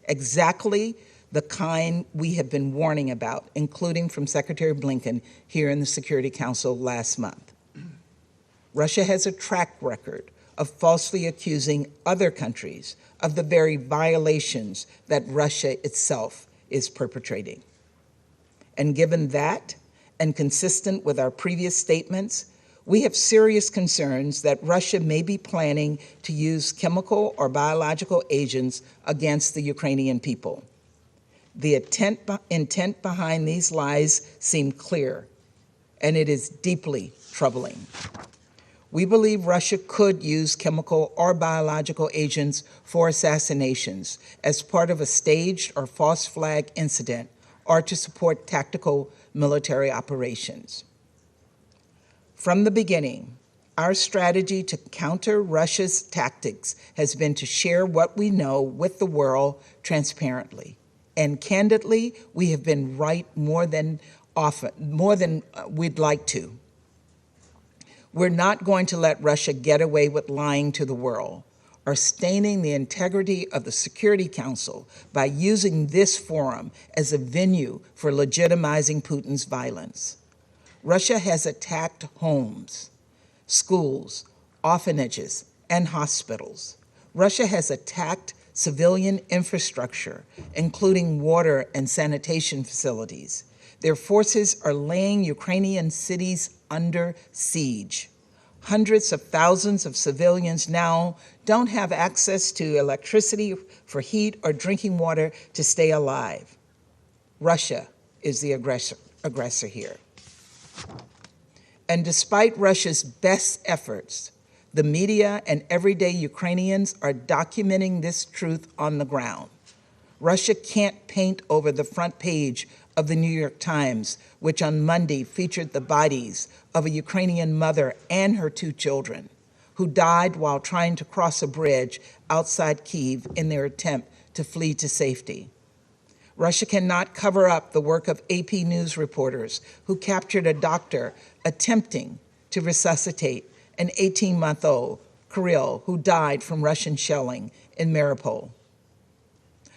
Exactly the kind we have been warning about, including from Secretary Blinken here in the Security Council last month. Russia has a track record of falsely accusing other countries of the very violations that Russia itself is perpetrating. And given that, and consistent with our previous statements, we have serious concerns that Russia may be planning to use chemical or biological agents against the Ukrainian people. The intent behind these lies seem clear, and it is deeply troubling. We believe Russia could use chemical or biological agents for assassinations as part of a staged or false flag incident or to support tactical military operations. From the beginning, our strategy to counter Russia's tactics has been to share what we know with the world transparently. And candidly, we have been right more than we'd like to. We're not going to let Russia get away with lying to the world or staining the integrity of the Security Council by using this forum as a venue for legitimizing Putin's violence. Russia has attacked homes, schools, orphanages, and hospitals. Russia has attacked civilian infrastructure, including water and sanitation facilities. Their forces are laying Ukrainian cities under siege. Hundreds of thousands of civilians now don't have access to electricity for heat or drinking water to stay alive. Russia is the aggressor here. And despite Russia's best efforts, the media and everyday Ukrainians are documenting this truth on the ground. Russia can't paint over the front page of the New York Times, which on Monday featured the bodies of a Ukrainian mother and her 2 children who died while trying to cross a bridge outside Kyiv in their attempt to flee to safety. Russia cannot cover up the work of AP News reporters who captured a doctor attempting to resuscitate an 18-month-old Kirill who died from Russian shelling in Mariupol.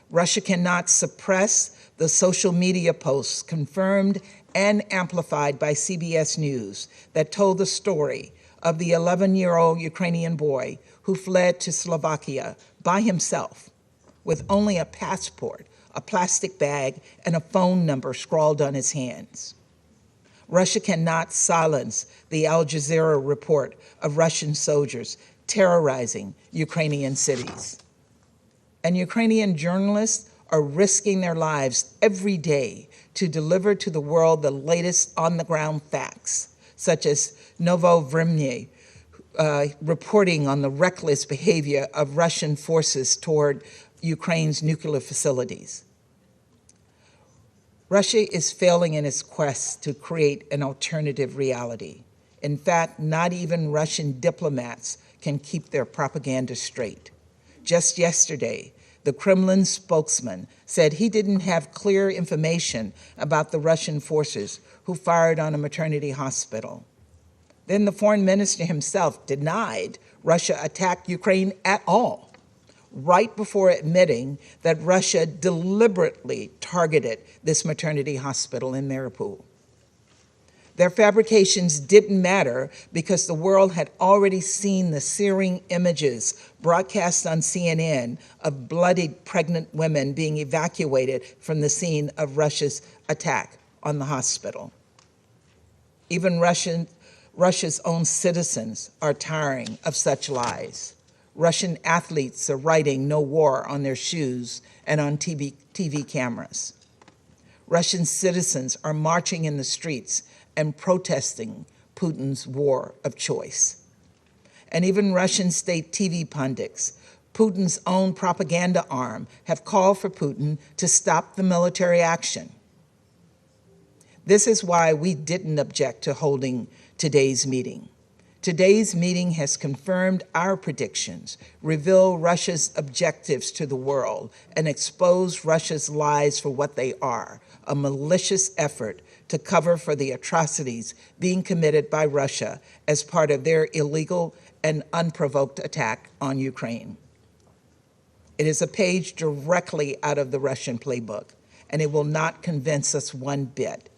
Russia cannot suppress the social media posts confirmed and amplified by CBS News that told the story of the 11-year-old Ukrainian boy who fled to Slovakia by himself with only a passport, a plastic bag, and a phone number scrawled on his hands. Russia cannot silence the Al Jazeera report of Russian soldiers terrorizing Ukrainian cities. And Ukrainian journalists are risking their lives every day to deliver to the world the latest on-the-ground facts, such as Novovremye reporting on the reckless behavior of Russian forces toward Ukraine's nuclear facilities. Russia is failing in its quest to create an alternative reality. In fact, not even Russian diplomats can keep their propaganda straight. Just yesterday, the Kremlin spokesman said he didn't have clear information about the Russian forces who fired on a maternity hospital. Then the foreign minister himself denied Russia attacked Ukraine at all, right before admitting that Russia deliberately targeted this maternity hospital in Mariupol. Their fabrications didn't matter because the world had already seen the searing images broadcast on CNN of bloodied pregnant women being evacuated from the scene of Russia's attack on the hospital. Even Russia's own citizens are tiring of such lies. Russian athletes are writing "No war" on their shoes and on TV cameras. Russian citizens are marching in the streets and protesting Putin's war of choice. And even Russian state TV pundits, Putin's own propaganda arm, have called for Putin to stop the military action. This is why we didn't object to holding today's meeting. Today's meeting has confirmed our predictions, revealed Russia's objectives to the world, and exposed Russia's lies for what they are, a malicious effort to cover for the atrocities being committed by Russia as part of their illegal and unprovoked attack on Ukraine. It is a page directly out of the Russian playbook, and it will not convince us one bit.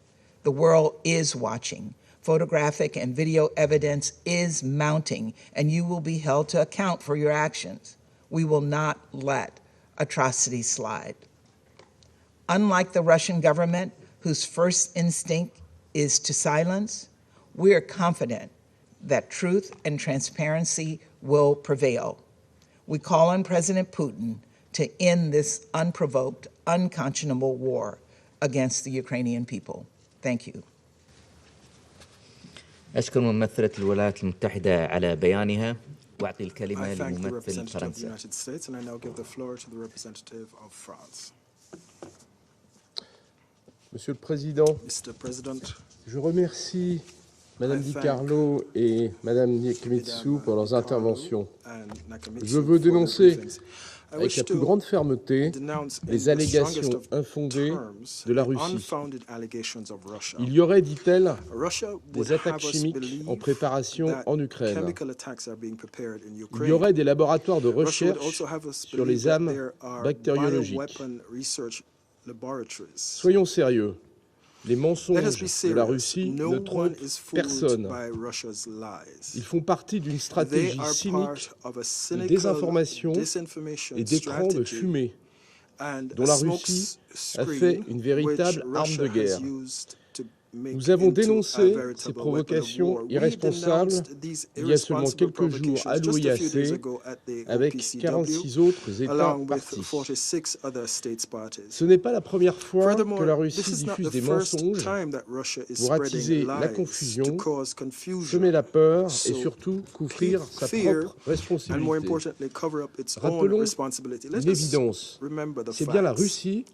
The world is watching. Photographic and video evidence is mounting, and you will be held to account for your actions. We will not let atrocities slide. Unlike the Russian government, whose first instinct is to silence, we are confident that truth and transparency will prevail. We call on President Putin to end this unprovoked, unconscionable war against the Ukrainian people. Thank you. أشكر ممثلة الولايات المتحدة على بيانها وأعطي الكلمة I thank the لممثل representative of the فرنسا. United States, and I now give the floor to the representative of France. Monsieur le Président, Mr. President, je remercie Madame I Di thank Carlo et Madame Nakamitsu pour leurs Mesdames interventions. and Nakamitsu Je veux for their dénoncer briefings. I avec wish la plus to grande fermeté denounce in les the allégations strongest of infondées terms de la the Russie. unfounded allegations of Russia. Il y aurait, dit-elle, Russia would des attaques have us chimiques believe en préparation that en Ukraine. chemical attacks are being prepared in Il y Ukraine. aurait des laboratoires de Russia would recherche also have us sur believe les that armes there are bactériologiques. bioweapon research laboratories. Soyons sérieux. Les Let us mensonges be de la serious. Russie No ne one trompent is fooled personne. by Russia's lies. Ils font partie d'une They stratégie are cynique part of a de cynical désinformation disinformation et d'écrans de strategy fumée and dont a la smoke Russie a screen fait une véritable which arme de Russia guerre. has used to make Nous avons into a dénoncé ces veritable weapon of provocations war. We irresponsables denounced these il y a seulement irresponsible quelques jours à provocations just a few days l'OIAC ago at the avec OPCW, 46 autres États along with partis. 46 other states parties. Ce n'est pas la première fois que la Furthermore, Russie this is not diffuse the des first mensonges time that Russia is pour attiser spreading la lies to confusion, cause confusion, semer la peur et so surtout couvrir sa fear, propre and more responsabilité. importantly, cover up its own Rappelons responsibility. Let une us évidence. remember the C'est bien la facts. Russie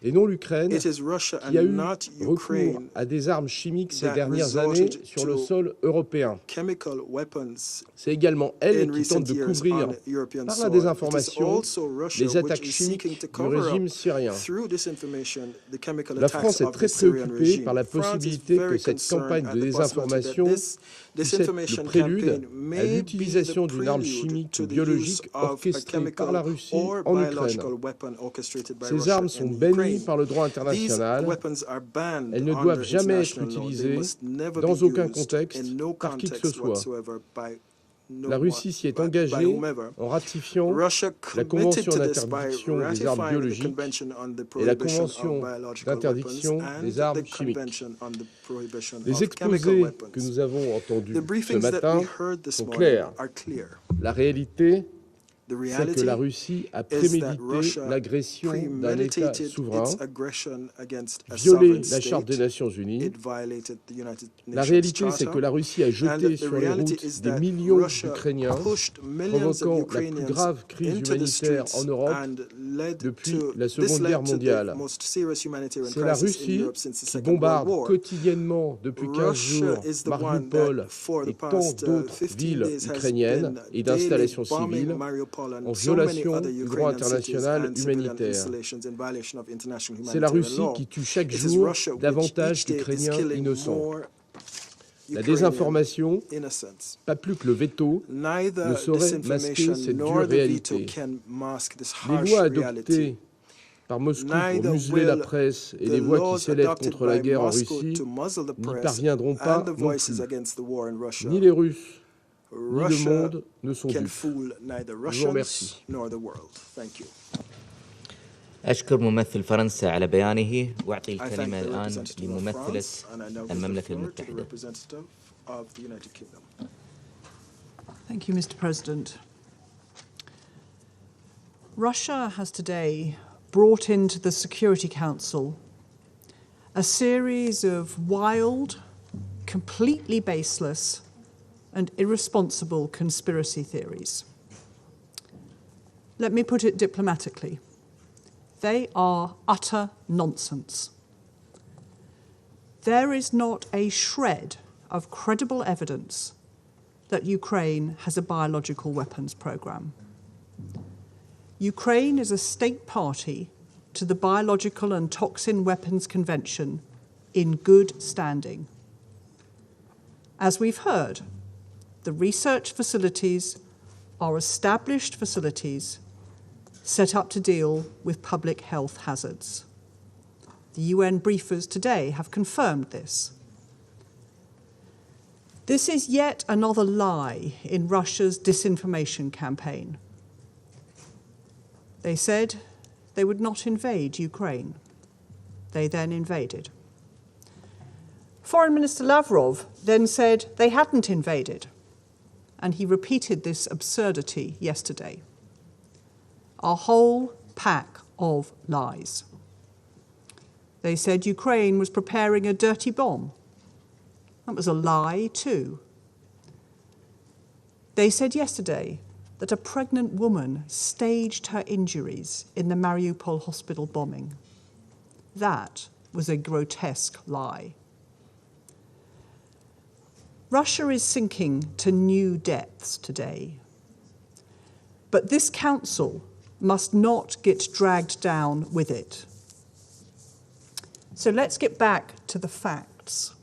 et non l'Ukraine, It is Russia qui a and eu not recours Ukraine à des armes chimiques ces that dernières années resorted sur le to sol européen. chemical weapons C'est également elle in qui tente recent de years couvrir on European par la soil. It is désinformation also Russia les which attaques is seeking chimiques to du cover régime up syrien. through disinformation the chemical La attacks France est of très the Syrian préoccupée regime. par la France is possibilité que very cette concerned campagne at de the possibility désinformation that this puisse être le disinformation prélude campaign à may be the l'utilisation d'une arme prelude chimique to ou the use biologique of a orchestrée par la chemical Russie or en Ukraine. biological weapon orchestrated by Ces Russia armes sont in bannies Ukraine. par le droit These international. weapons are banned Elles ne under doivent jamais être international law. They utilisées must never dans be aucun used contexte in no par qui que ce context soit. whatsoever by La Russie s'y est by engagée whomever. en ratifiant Russia la committed Convention to this by d'interdiction des armes ratifying the biologiques Convention on the et la Prohibition of Convention Biological d'interdiction Weapons and des armes the chimiques. Convention on the Prohibition Les of Chemical exposés Weapons. que nous avons entendus The ce briefings that matin we heard this sont morning clairs. are clear. La réalité, The c'est que reality la Russie a is that prémédité Russia l'agression d'un État premeditated souverain, its aggression against a violé sovereign la Charte des state. Nations Unies. It violated the United La Nations réalité, c'est Charter. que la Russie a And jeté the sur les reality routes is des that millions Russia d'Ukrainiens, pushed millions of provoquant la plus Ukrainians grave crise into the humanitaire en streets Europe and led depuis to la this Seconde Guerre led to the mondiale. most serious humanitarian C'est la crisis in Russie Europe since the qui Second World bombarde War. quotidiennement depuis 15 Russia jours is the one Mariupol that for the et tant past d'autres 15 villes days has ukrainiennes been et daily d'installations bombing civiles Mariupol and en so many violation other du droit Ukrainian cities international and civilian humanitaire. installations in violation of international C'est la humanitarian Russie law. qui tue chaque It is jour Russia which davantage each day is d'Ukrainiens killing innocents. more La Ukrainian désinformation, innocents. pas plus que le veto, ne Neither saurait masquer disinformation cette nor dure the veto réalité. can mask this Les harsh lois reality. adoptées par Moscou pour Neither museler la will presse et the les voix qui laws s'élèvent adopted contre la by guerre en Moscow Russie to muzzle the n'y press parviendront pas and the non voices plus. against the war in Russia. Ni les Russes, ni le Russia monde ne sont can dupes. fool neither Je vous Russians remercie. nor the world. Thank you. أشكر ممثل فرنسا على بيانه وأعطي I thank الكلمة the الآن representative of لممثلة France, and I now give the المملكة floor to the المتحدة. representative of the United Kingdom. Thank you, Mr. President. Russia has today brought into the Security Council a series of wild, completely baseless, and irresponsible conspiracy theories. Let me put it diplomatically. They are utter nonsense. There is not a shred of credible evidence that Ukraine has a biological weapons program. Ukraine is a state party to the Biological and Toxin Weapons Convention in good standing. As we've heard, the research facilities are established facilities set up to deal with public health hazards. The UN briefers today have confirmed this. This is yet another lie in Russia's disinformation campaign. They said they would not invade Ukraine. They then invaded. Foreign Minister Lavrov then said they hadn't invaded, and he repeated this absurdity yesterday. A whole pack of lies. They said Ukraine was preparing a dirty bomb. That was a lie too. They said yesterday that a pregnant woman staged her injuries in the Mariupol hospital bombing. That was a grotesque lie. Russia is sinking to new depths today. But this council must not get dragged down with it. So let's get back to the facts.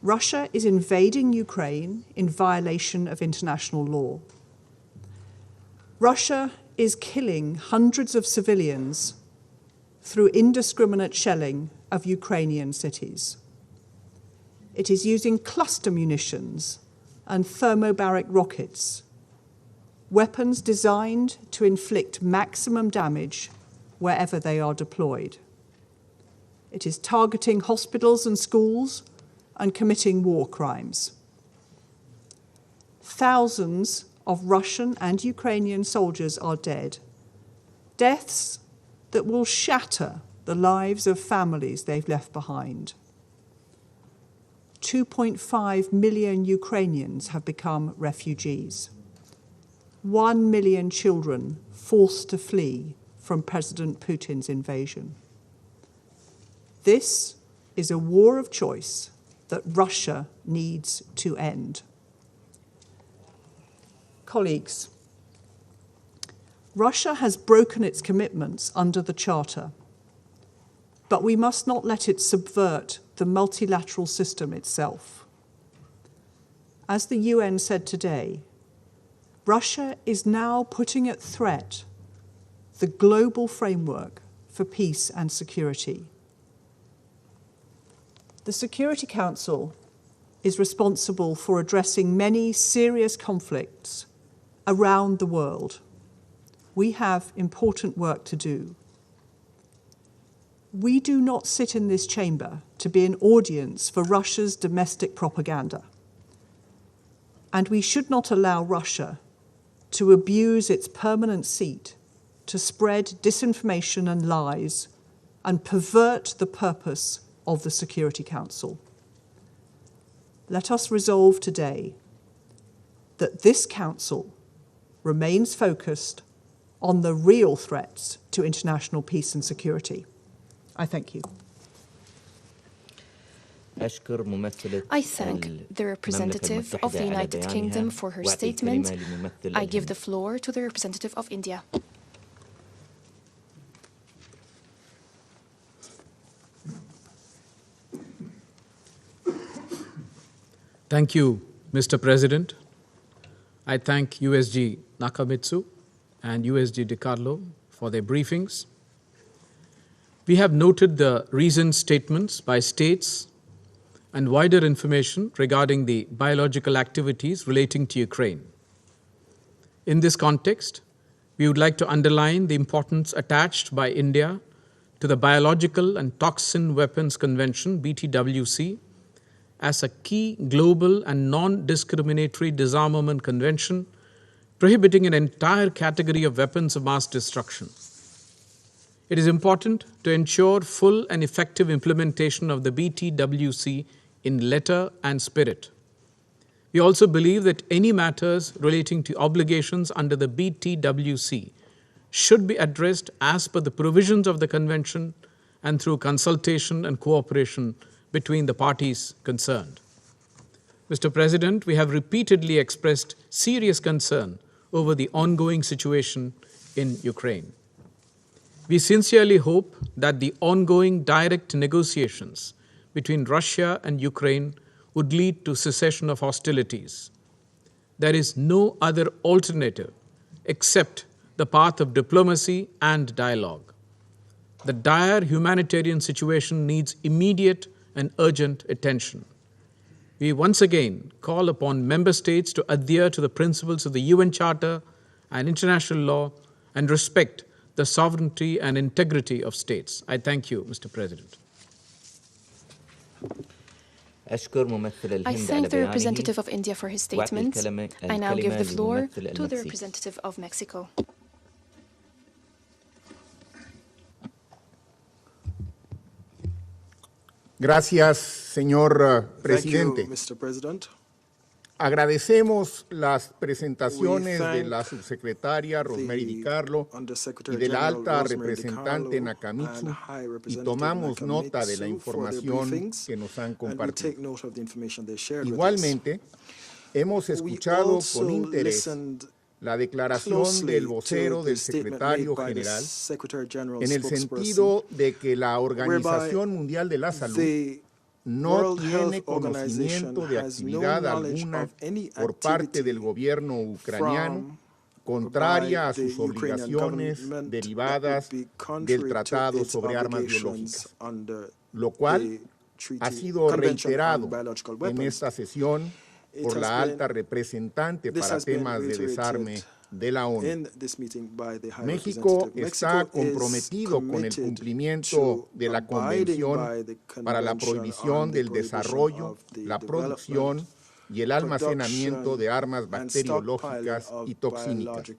Russia is invading Ukraine in violation of international law. Russia is killing hundreds of civilians through indiscriminate shelling of Ukrainian cities. It is using cluster munitions and thermobaric rockets, weapons designed to inflict maximum damage wherever they are deployed. It is targeting hospitals and schools and committing war crimes. Thousands of Russian and Ukrainian soldiers are dead, deaths that will shatter the lives of families they've left behind. 2.5 million Ukrainians have become refugees. 1 million children forced to flee from President Putin's invasion. This is a war of choice that Russia needs to end. Colleagues, Russia has broken its commitments under the Charter, but we must not let it subvert the multilateral system itself. As the UN said today, Russia is now putting at threat the global framework for peace and security. The Security Council is responsible for addressing many serious conflicts around the world. We have important work to do. We do not sit in this chamber to be an audience for Russia's domestic propaganda. And we should not allow Russia to abuse its permanent seat to spread disinformation and lies and pervert the purpose of the Security Council. Let us resolve today that this Council remains focused on the real threats to international peace and security. I thank you. I thank the representative of the United Kingdom for her statement. I give the floor to the representative of India. Thank you, Mr. President. I thank USG Nakamitsu and USG DiCarlo for their briefings. We have noted the recent statements by states and wider information regarding the biological activities relating to Ukraine. In this context, we would like to underline the importance attached by India to the Biological and Toxin Weapons Convention, BTWC, as a key global and non-discriminatory disarmament convention prohibiting an entire category of weapons of mass destruction. It is important to ensure full and effective implementation of the BTWC in letter and spirit. We also believe that any matters relating to obligations under the BTWC should be addressed as per the provisions of the convention and through consultation and cooperation between the parties concerned. Mr. President, we have repeatedly expressed serious concern over the ongoing situation in Ukraine. We sincerely hope that the ongoing direct negotiations between Russia and Ukraine would lead to cessation of hostilities. There is no other alternative except the path of diplomacy and dialogue. The dire humanitarian situation needs immediate and urgent attention. We once again call upon member states to adhere to the principles of the UN Charter and international law and respect the sovereignty and integrity of states. I thank you, Mr. President. I thank the representative of India for his statement. I now give the floor to the representative of Mexico. Gracias, señor presidente. Thank you, Mr. President. Agradecemos las presentaciones de la subsecretaria Rosemary DiCarlo y de la alta representante Nakamitsu y tomamos nota de la información que nos han compartido. Igualmente, hemos escuchado con interés la declaración del vocero del secretario general en el sentido de que la Organización Mundial de la Salud no tiene conocimiento de actividad alguna por parte del gobierno ucraniano contraria a sus obligaciones derivadas del Tratado sobre Armas Biológicas, lo cual ha sido reiterado en esta sesión por la alta representante para temas de desarme de la ONU. México está comprometido con el cumplimiento de la Convención para la prohibición del desarrollo, la producción y el almacenamiento de armas bacteriológicas y toxínicas.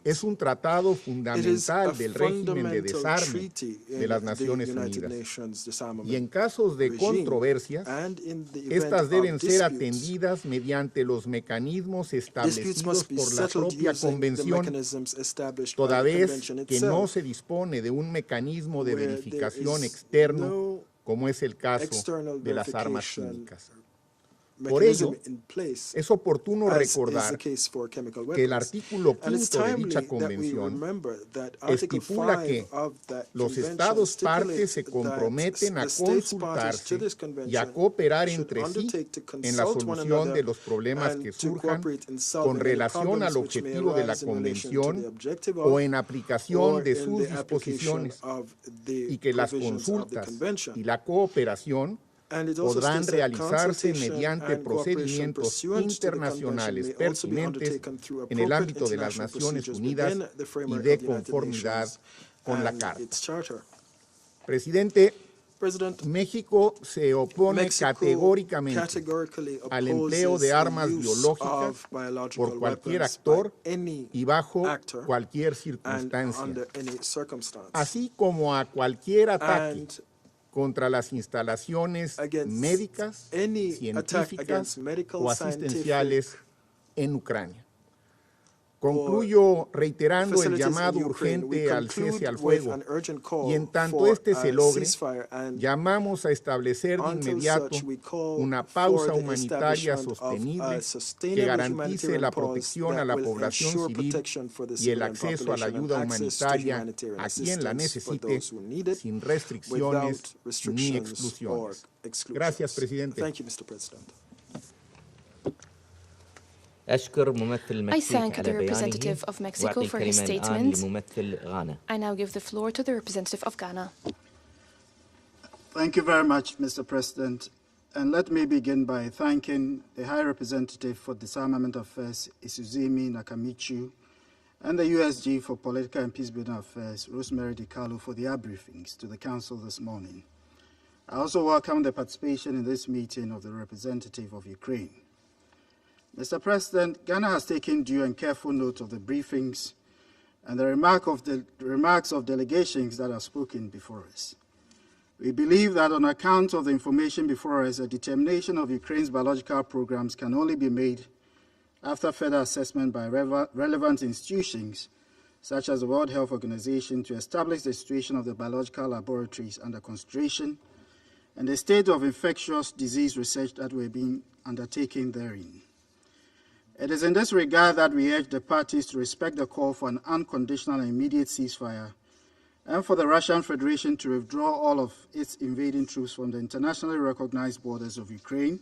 Es un tratado fundamental del régimen de desarme de las Naciones Unidas. Y en casos de controversias, estas deben ser atendidas mediante los mecanismos establecidos por la propia Convención, toda vez que no se dispone de un mecanismo de verificación externo, como es el caso de las armas químicas. Por ello, es oportuno recordar que el artículo 5 de dicha convención estipula que los Estados partes se comprometen a consultarse y a cooperar entre sí en la solución de los problemas que surjan con relación al objetivo de la convención o en aplicación de sus disposiciones, y que las consultas y la cooperación podrán realizarse mediante procedimientos internacionales pertinentes en el ámbito de las Naciones Unidas y de conformidad con la Carta. Presidente, México se opone categóricamente al empleo de armas biológicas por cualquier actor y bajo cualquier circunstancia, así como a cualquier ataque contra las instalaciones médicas, científicas o asistenciales en Ucrania. Concluyo reiterando el llamado urgente al cese al fuego, y en tanto este se logre, llamamos a establecer de inmediato una pausa humanitaria sostenible que garantice la protección a la población civil y el acceso a la ayuda humanitaria a quien la necesite, sin restricciones ni exclusiones. Gracias, presidente. I thank the representative of Mexico for his statement. I now give the floor to the representative of Ghana. Thank you very much, Mr. President. And let me begin by thanking the High Representative for Disarmament Affairs, Isuzimi Nakamichu, and the USG for Political and Peacebuilding Affairs, Rosemary DiCarlo, for their briefings to the Council this morning. I also welcome the participation in this meeting of the representative of Ukraine. Mr. President, Ghana has taken due and careful note of the briefings and the remarks of delegations that are spoken before us. We believe that on account of the information before us, a determination of Ukraine's biological programs can only be made after further assessment by relevant institutions, such as the World Health Organization, to establish the situation of the biological laboratories under consideration and the state of infectious disease research that were being undertaken therein. It is in this regard that we urge the parties to respect the call for an unconditional and immediate ceasefire, and for the Russian Federation to withdraw all of its invading troops from the internationally recognized borders of Ukraine,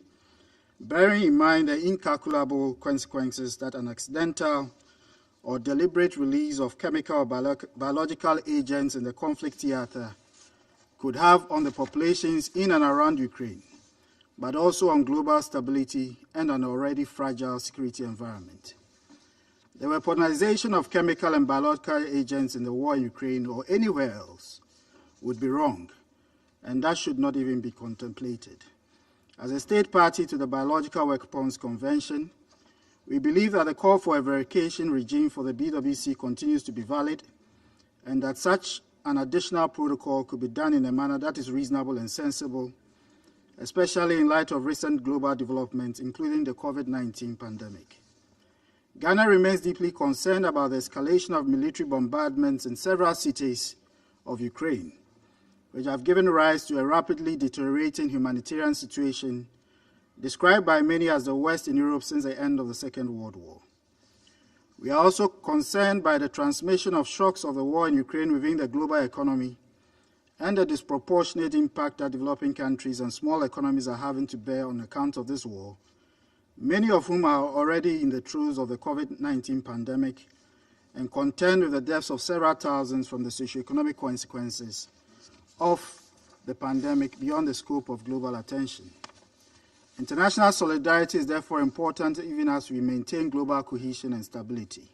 bearing in mind the incalculable consequences that an accidental or deliberate release of chemical or biological agents in the conflict theater could have on the populations in and around Ukraine, but also on global stability and an already fragile security environment. The weaponization of chemical and biological agents in the war in Ukraine or anywhere else would be wrong, and that should not even be contemplated. As a state party to the Biological Weapons Convention, we believe that the call for a verification regime for the BWC continues to be valid, and that such an additional protocol could be done in a manner that is reasonable and sensible, especially in light of recent global developments, including the COVID-19 pandemic. Ghana remains deeply concerned about the escalation of military bombardments in several cities of Ukraine, which have given rise to a rapidly deteriorating humanitarian situation described by many as the worst in Europe since the end of the Second World War. We are also concerned by the transmission of shocks of the war in Ukraine within the global economy and the disproportionate impact that developing countries and small economies are having to bear on account of this war, many of whom are already in the throes of the COVID-19 pandemic and contend with the deaths of several thousands from the socioeconomic consequences of the pandemic beyond the scope of global attention. International solidarity is therefore important even as we maintain global cohesion and stability.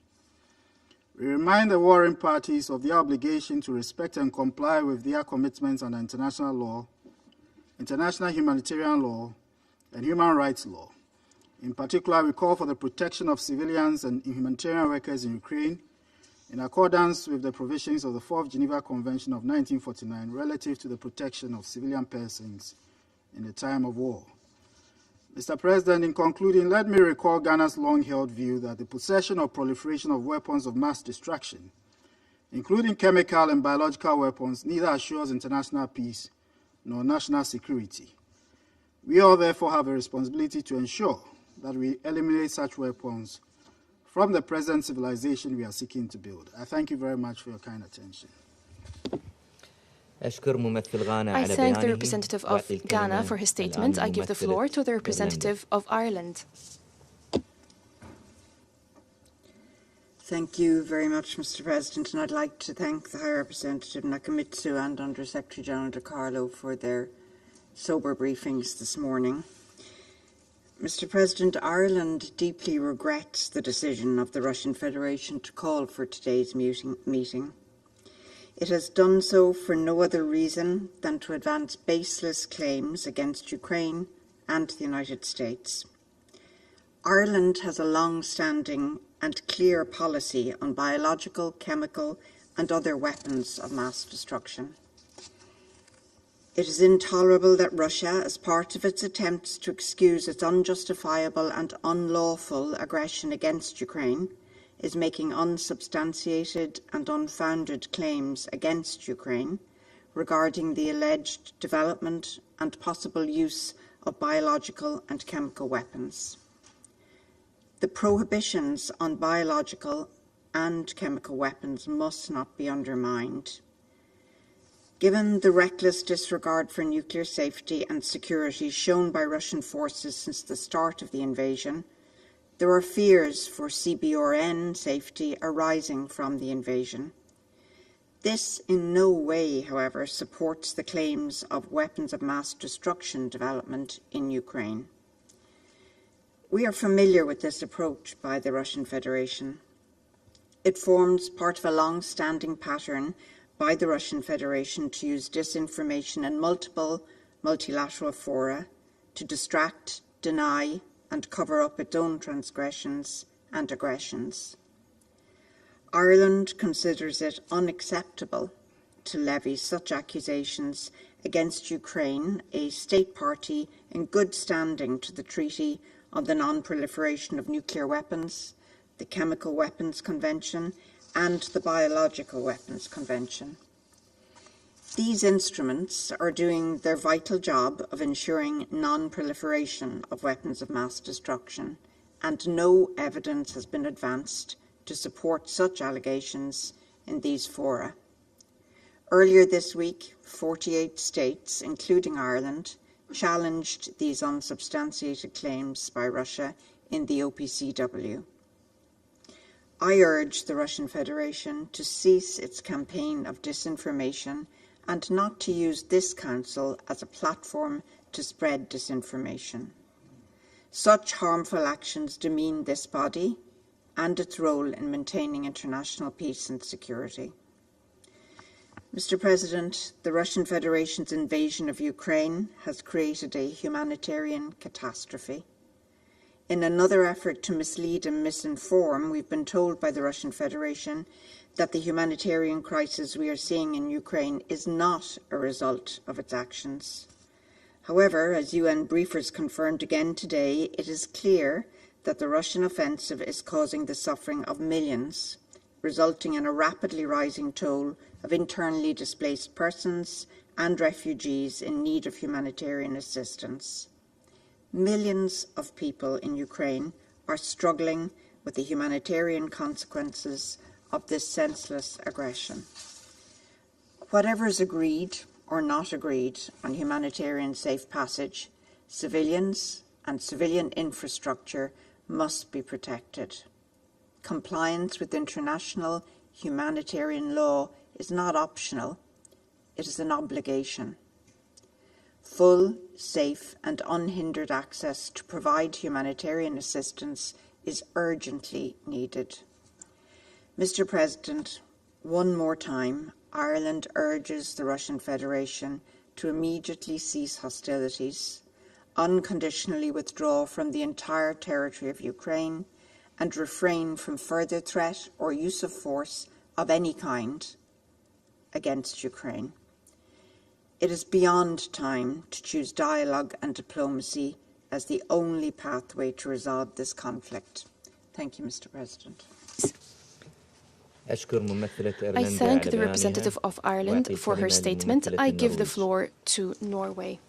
We remind the warring parties of their obligation to respect and comply with their commitments under international law, international humanitarian law, and human rights law, In particular, we call for the protection of civilians and humanitarian workers in Ukraine in accordance with the provisions of the 4th Geneva Convention of 1949 relative to the protection of civilian persons in a time of war. Mr. President, in concluding, let me recall Ghana's long-held view that the possession or proliferation of weapons of mass destruction, including chemical and biological weapons, neither assures international peace nor national security. We all therefore have a responsibility to ensure that we eliminate such weapons from the present civilization we are seeking to build. I thank you very much for your kind attention. I thank the representative of Ghana for his statement. I give the floor to the representative of Ireland. Thank you very much, Mr. President, and I'd like to thank the High Representative Nakamitsu and Under Secretary General De Carlo for their sober briefings this morning. Mr. President, Ireland deeply regrets the decision of the Russian Federation to call for today's meeting. It has done so for no other reason than to advance baseless claims against Ukraine and the United States. Ireland has a long-standing and clear policy on biological, chemical, and other weapons of mass destruction. It is intolerable that Russia, as part of its attempts to excuse its unjustifiable and unlawful aggression against Ukraine, is making unsubstantiated and unfounded claims against Ukraine regarding the alleged development and possible use of biological and chemical weapons. The prohibitions on biological and chemical weapons must not be undermined. Given the reckless disregard for nuclear safety and security shown by Russian forces since the start of the invasion, there are fears for CBRN safety arising from the invasion. This in no way, however, supports the claims of weapons of mass destruction development in Ukraine. We are familiar with this approach by the Russian Federation. It forms part of a long-standing pattern by the Russian Federation to use disinformation in multiple multilateral fora to distract, deny, and cover up its own transgressions and aggressions. Ireland considers it unacceptable to levy such accusations against Ukraine, a state party in good standing to the Treaty on the Non-Proliferation of Nuclear Weapons, the Chemical Weapons Convention, and the Biological Weapons Convention. These instruments are doing their vital job of ensuring non-proliferation of weapons of mass destruction, and no evidence has been advanced to support such allegations in these fora. Earlier this week, 48 states, including Ireland, challenged these unsubstantiated claims by Russia in the OPCW. I urge the Russian Federation to cease its campaign of disinformation and not to use this Council as a platform to spread disinformation. Such harmful actions demean this body and its role in maintaining international peace and security. Mr. President, the Russian Federation's invasion of Ukraine has created a humanitarian catastrophe. In another effort to mislead and misinform, we've been told by the Russian Federation that the humanitarian crisis we are seeing in Ukraine is not a result of its actions. However, as UN briefers confirmed again today, it is clear that the Russian offensive is causing the suffering of millions, resulting in a rapidly rising toll of internally displaced persons and refugees in need of humanitarian assistance. Millions of people in Ukraine are struggling with the humanitarian consequences of this senseless aggression. Whatever is agreed or not agreed on humanitarian safe passage, civilians and civilian infrastructure must be protected. Compliance with international humanitarian law is not optional, it is an obligation. Full, safe, and unhindered access to provide humanitarian assistance is urgently needed. Mr. President, one more time, Ireland urges the Russian Federation to immediately cease hostilities, unconditionally withdraw from the entire territory of Ukraine, and refrain from further threat or use of force of any kind against Ukraine. It is beyond time to choose dialogue and diplomacy as the only pathway to resolve this conflict. Thank you, Mr. President. I thank the representative of Ireland for her statement. I give the floor to Norway.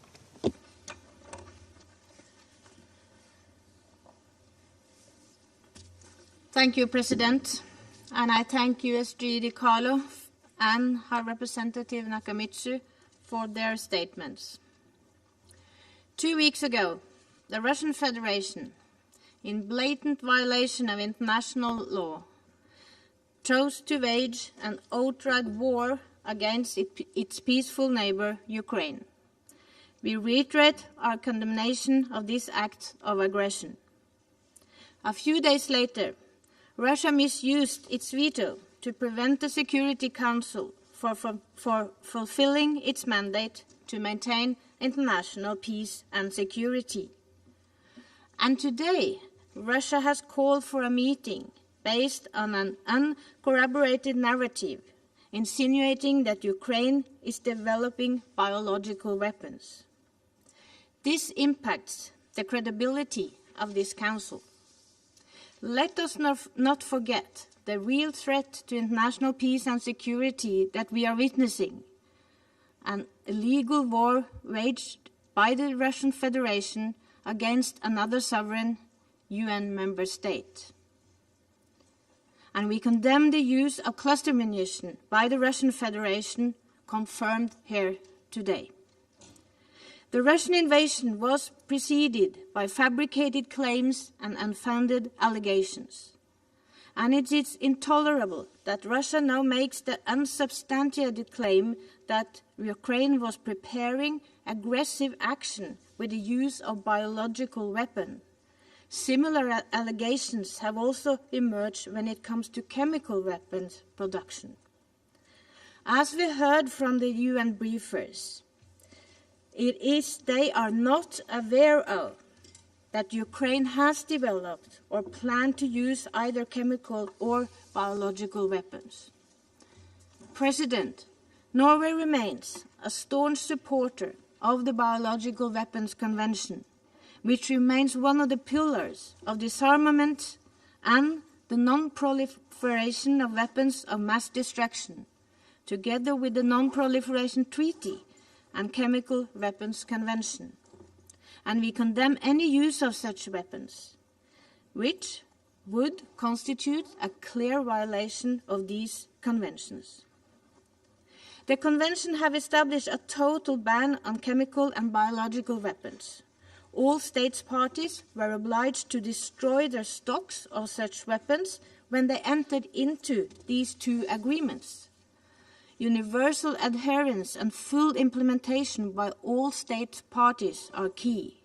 Thank you, President. And I thank USG DiCarlo and High Representative Nakamitsu for their statements. 2 weeks ago, the Russian Federation, in blatant violation of international law, chose to wage an outright war against its peaceful neighbor, Ukraine. We reiterate our condemnation of this act of aggression. A few days later, Russia misused its veto to prevent the Security Council for fulfilling its mandate to maintain international peace and security. And today, Russia has called for a meeting based on an uncorroborated narrative, insinuating that Ukraine is developing biological weapons. This impacts the credibility of this council. Let us not forget the real threat to international peace and security that we are witnessing, an illegal war waged by the Russian Federation against another sovereign UN member state. And we condemn the use of cluster munition by the Russian Federation, confirmed here today. The Russian invasion was preceded by fabricated claims and unfounded allegations. And it is intolerable that Russia now makes the unsubstantiated claim that Ukraine was preparing aggressive action with the use of biological weapons. Similar allegations have also emerged when it comes to chemical weapons production. As we heard from the UN briefers, they are not aware of that Ukraine has developed or planned to use either chemical or biological weapons. President, Norway remains a staunch supporter of the Biological Weapons Convention, which remains one of the pillars of disarmament and the non-proliferation of weapons of mass destruction, together with the Non-Proliferation Treaty and Chemical Weapons Convention. And we condemn any use of such weapons, which would constitute a clear violation of these conventions. The convention have established a total ban on chemical and biological weapons. All states parties were obliged to destroy their stocks of such weapons when they entered into these two agreements. Universal adherence and full implementation by all state parties are key.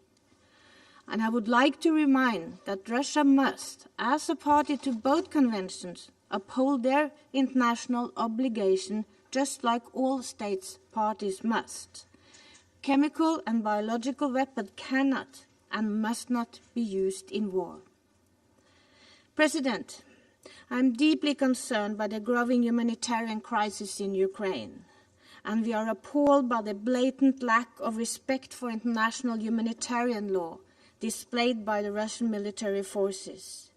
And I would like to remind that Russia must, as a party to both conventions, uphold their international obligation just like all states parties must. Chemical and biological weapons cannot and must not be used in war. President, I'm deeply concerned by the growing humanitarian crisis in Ukraine, and we are appalled by the blatant lack of respect for international humanitarian law displayed by the Russian military forces.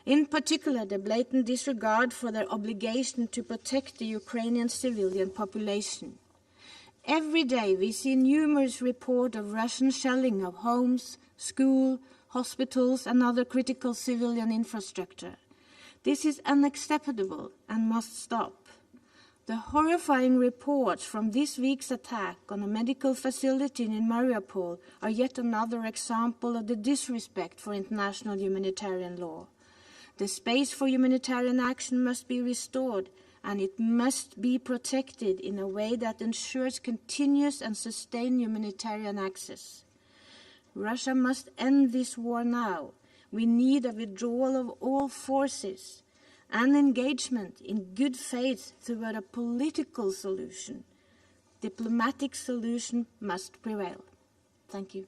In particular, the blatant disregard for their obligation to protect the Ukrainian civilian population. Every day we see numerous reports of Russian shelling of homes, schools, hospitals and other critical civilian infrastructure. This is unacceptable and must stop. The horrifying reports from this week's attack on a medical facility in Mariupol are yet another example of the disrespect for international humanitarian law. The space for humanitarian action must be restored, and it must be protected in a way that ensures continuous and sustained humanitarian access. Russia must end this war now. We need a withdrawal of all forces and engagement in good faith toward a political solution. Diplomatic solution must prevail. Thank you.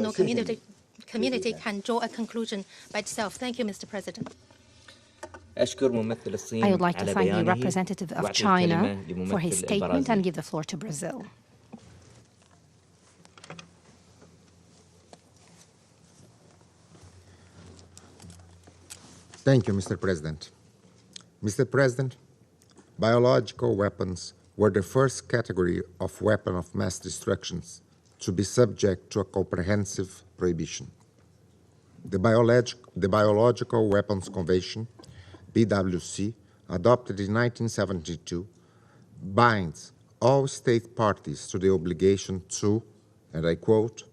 international community can draw a conclusion by itself. Thank you, Mr. President. I would like to thank the representative of China for his statement and give the floor to Brazil. Thank you, Mr. President. Mr. President, biological weapons were the first category of weapon of mass destruction to be subject to a comprehensive prohibition. The Biological Weapons Convention, BWC, adopted in 1972, binds all state parties to the obligation to, and I quote,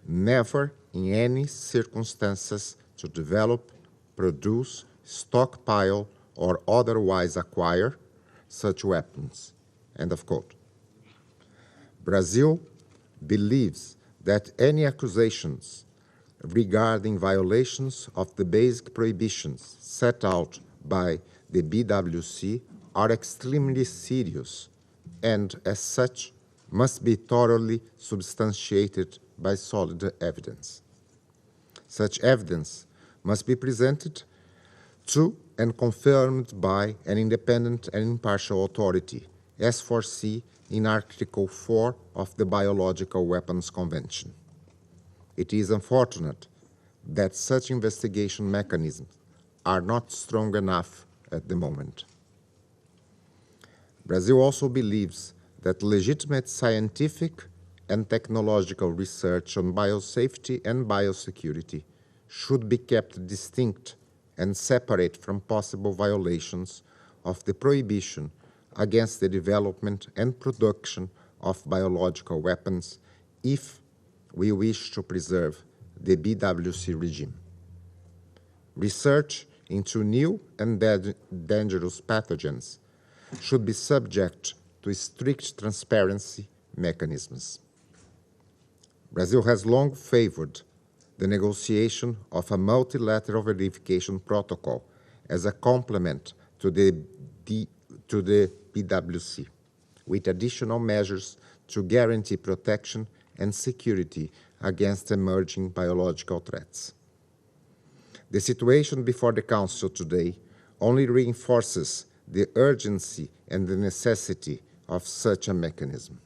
never in any circumstances to develop, produce, stockpile, or otherwise acquire such weapons, end of quote. Brazil believes that any accusations regarding violations of the basic prohibitions set out by the BWC are extremely serious and, as such, must be thoroughly substantiated by solid evidence. Such evidence must be presented to and confirmed by an independent and impartial authority, as foreseen in Article 4 of the Biological Weapons Convention. It is unfortunate that such investigation mechanisms are not strong enough at the moment. Brazil also believes that legitimate scientific and technological research on biosafety and biosecurity should be kept distinct and separate from possible violations of the prohibition against the development and production of biological weapons if we wish to preserve the BWC regime. Research into new and dangerous pathogens should be subject to strict transparency mechanisms. Brazil has long favored the negotiation of a multilateral verification protocol as a complement to the BWC, with additional measures to guarantee protection and security against emerging biological threats. The situation before the Council today only reinforces the urgency and the necessity of such a mechanism.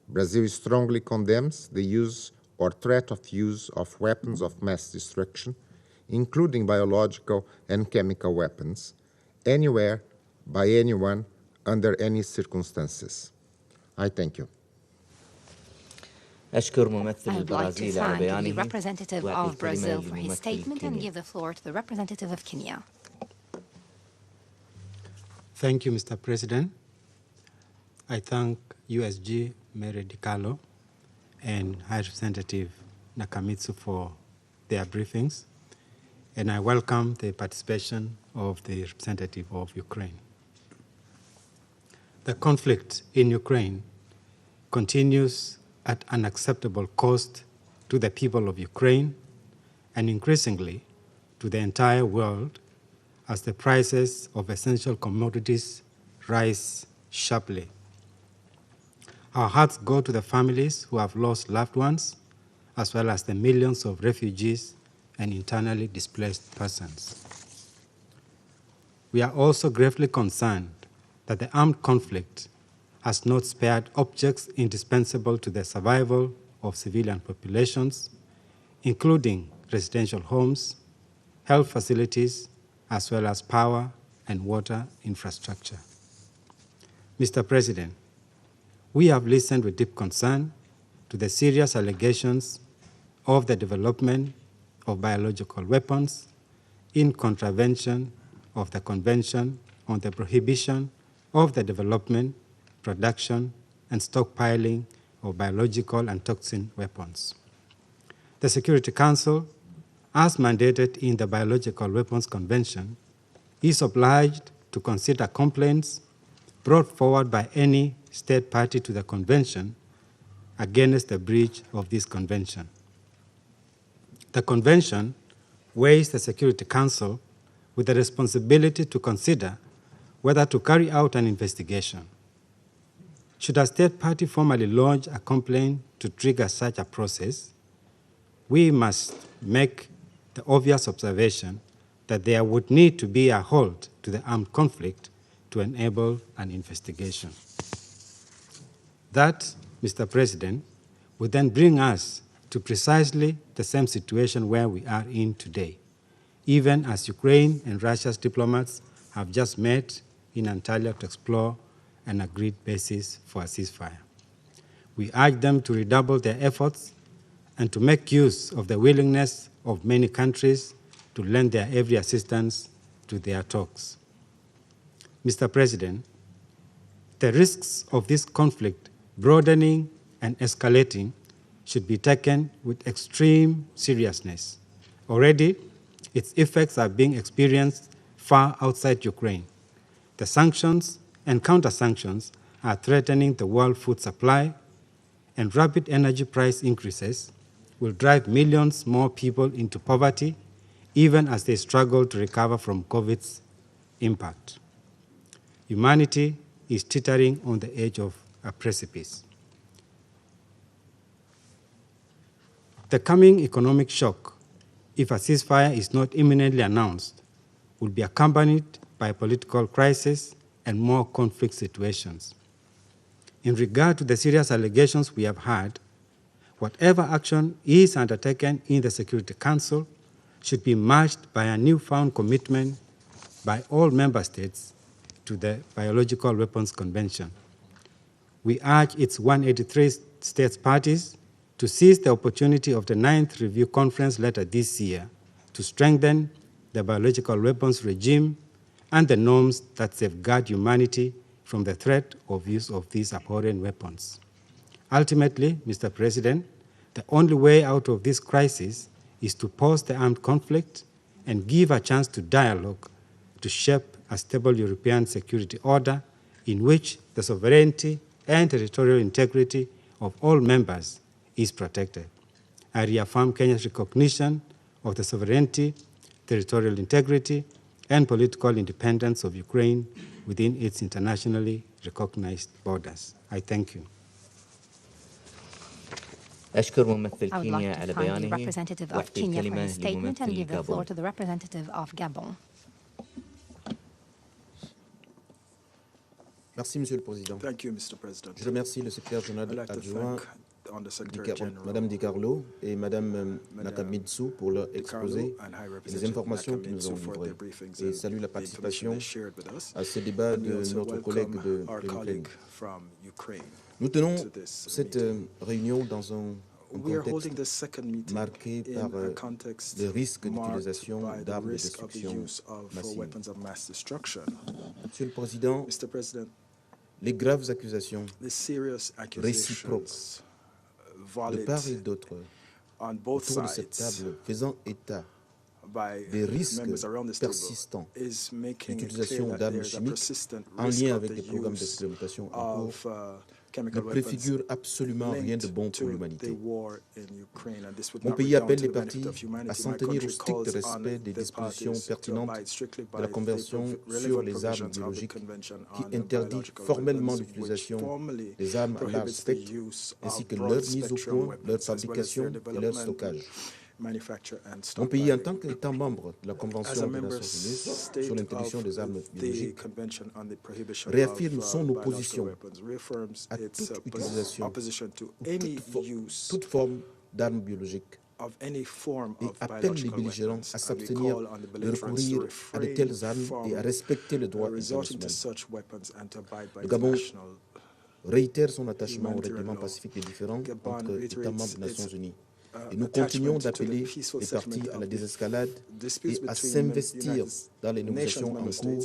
Brazil strongly condemns the use or threat of use of weapons of mass destruction, including biological and chemical weapons, anywhere, by anyone, under any circumstances. I thank you. I would like to thank the representative of Brazil for his statement and give the floor to the representative of Kenya. Thank you, Mr. President. I thank USG Mary DiCarlo and High Representative Nakamitsu for their briefings, and I welcome the participation of the representative of Ukraine. The conflict in Ukraine continues at unacceptable cost to the people of Ukraine and increasingly to the entire world as the prices of essential commodities rise sharply. Our hearts go to the families who have lost loved ones, as well as the millions of refugees and internally displaced persons. We are also gravely concerned that the armed conflict has not spared objects indispensable to the survival of civilian populations, including residential homes, health facilities, as well as power and water infrastructure. Mr. President, we have listened with deep concern to the serious allegations of the development of biological weapons in contravention of the Convention on the Prohibition of the Development, Production, and Stockpiling of Biological and Toxin Weapons. The Security Council, as mandated in the Biological Weapons Convention, is obliged to consider complaints brought forward by any state party to the Convention against the breach of this Convention. The Convention weighs the Security Council with the responsibility to consider whether to carry out an investigation. Should a state party formally lodge a complaint to trigger such a process, we must make the obvious observation that there would need to be a halt to the armed conflict to enable an investigation. That, Mr. President, would then bring us to precisely the same situation where we are in today, even as Ukraine and Russia's diplomats have just met in Antalya to explore an agreed basis for a ceasefire. We urge them to redouble their efforts and to make use of the willingness of many countries to lend their every assistance to their talks. Mr. President, the risks of this conflict broadening and escalating should be taken with extreme seriousness. Already, its effects are being experienced far outside Ukraine. The sanctions and counter-sanctions are threatening the world food supply, and rapid energy price increases will drive millions more people into poverty, even as they struggle to recover from COVID's impact. Humanity is teetering on the edge of a precipice. The coming economic shock, if a ceasefire is not imminently announced, will be accompanied by a political crisis and more conflict situations. In regard to the serious allegations we have had, whatever action is undertaken in the Security Council should be matched by a newfound commitment by all member states to the Biological Weapons Convention. We urge its 183 states parties to seize the opportunity of the 9th Review Conference later this year to strengthen the biological weapons regime and the norms that safeguard humanity from the threat of use of these abhorrent weapons. Ultimately, Mr. President, the only way out of this crisis is to pause the armed conflict and give a chance to dialogue to shape a stable European security order in which the sovereignty and territorial integrity of all members is protected. I reaffirm Kenya's recognition of the sovereignty, territorial integrity, and political independence of Ukraine within its internationally recognized borders. I thank you. أشكر ممثل I would كينيا like to على thank the بيانه representative of وأعطي Kenya for الكلمة his statement and لممثل give the floor غابون. to the representative of Gabon. Merci, Monsieur le Président. Thank you, Mr. President. Je remercie le secrétaire général I'd like to adjoint, thank Madame Di Carlo et Madame Nakamitsu pour leur exposé et les informations qu'ils nous ont livrées. Et salue la participation à ce débat de notre collègue de l'Ukraine. Nous tenons cette réunion dans un contexte marqué par le risque d'utilisation d'armes de destruction massive. Monsieur le Président, les graves accusations réciproques de part et d'autre autour de cette table faisant état des risques persistants d'utilisation d'armes chimiques en lien avec les programmes d'expérimentation en cours ne préfigure absolument rien de bon pour l'humanité. Mon pays appelle les parties à s'en tenir au strict respect des dispositions pertinentes de la Convention sur les armes biologiques qui interdit formellement l'utilisation des armes à large spectre ainsi que leur mise au point, leur fabrication et leur stockage. Mon pays, en tant qu'État membre de la Convention des Nations Unies sur l'interdiction des armes biologiques, réaffirme son opposition à toute utilisation, toute forme d'armes biologiques et appelle les belligérants à s'abstenir de recourir à de telles armes et à respecter le droit international. Le Gabon réitère son attachement au règlement pacifique des différends entre États membres des Nations Unies. Et nous continuons d'appeler les parties à la désescalade et à s'investir dans les négociations en cours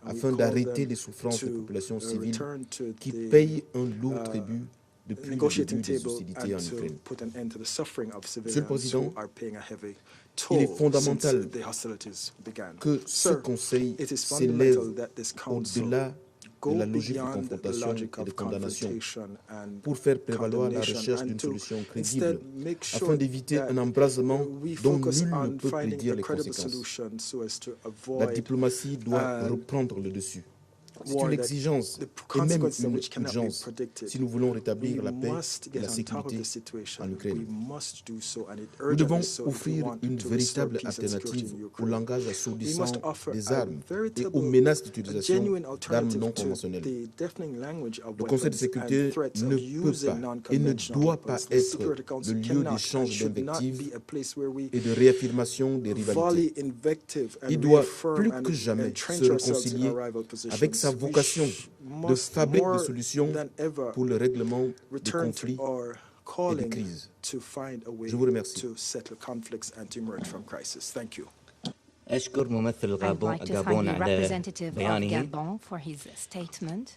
afin d'arrêter les souffrances des populations civiles qui payent un lourd tribut depuis le début des hostilités en Ukraine. Monsieur le Président, il est fondamental que ce Conseil s'élève au-delà de la logique de confrontation et de condamnation pour faire prévaloir la recherche d'une solution crédible afin d'éviter un embrasement dont nul ne peut prédire les conséquences. La diplomatie doit reprendre le dessus. C'est une exigence et même une urgence si nous voulons rétablir la paix et la sécurité en Ukraine. Nous devons offrir une véritable alternative au langage assourdissant des armes et aux menaces d'utilisation d'armes non conventionnelles. Le Conseil de sécurité ne peut pas et ne doit pas être le lieu d'échange d'invectives et de réaffirmation des rivalités. Il doit plus que jamais se réconcilier avec sa vocation de fabrique de solutions pour le règlement des conflits et des crises. Je vous remercie. أشكر ممثل I'd like to thank غابون the على representative of بيانه Gabon for his statement.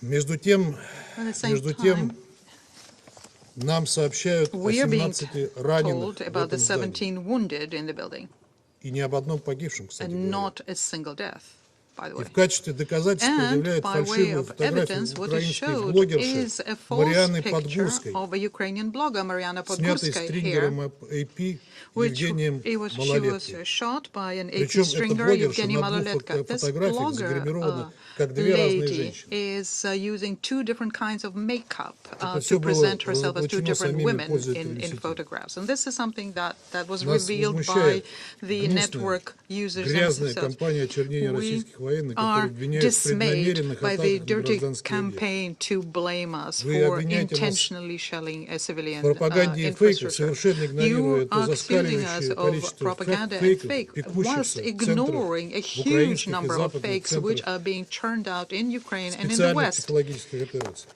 Между тем, Нам сообщают о We are being 17 раненых told в about the этом здании. 17 wounded in the building, И ни об одном погибшем, кстати and говоря. not a single death, by the И way. в качестве доказательства And предъявляют by way фальшивую of фотографию evidence, what is украинской showed блогерши is a false Марианы picture Подгурской, of a Ukrainian blogger, Mariana снятой Podgurskaya, here, стрингером AP which Евгением she was Малолетки. shot by an AP Причем эта stringer, блогерша Evgeny на двух Maloletka. This фотографиях загримирована blogger как две разные lady женщины. is using two different kinds of makeup Это to все было present herself as two разоблачено different самими women пользователями in сети. photographs. And this is something that was Нас revealed by возмущает the гнусная, network users грязная themselves. кампания очернения We российских военных, are которые обвиняют в преднамеренных by the атаках на dirty гражданские объекты. campaign to blame us Вы for обвиняете нас intentionally shelling a в civilian пропаганде и фейках, infrastructure. совершенно игнорируя You то are accusing us зашкаливающее of количество propaganda and фейков, fake, whilst пекущихся в центрах, ignoring a в huge украинских и number of западных fakes which центрах are being churned out in Ukraine and in the специальных West, психологических операций.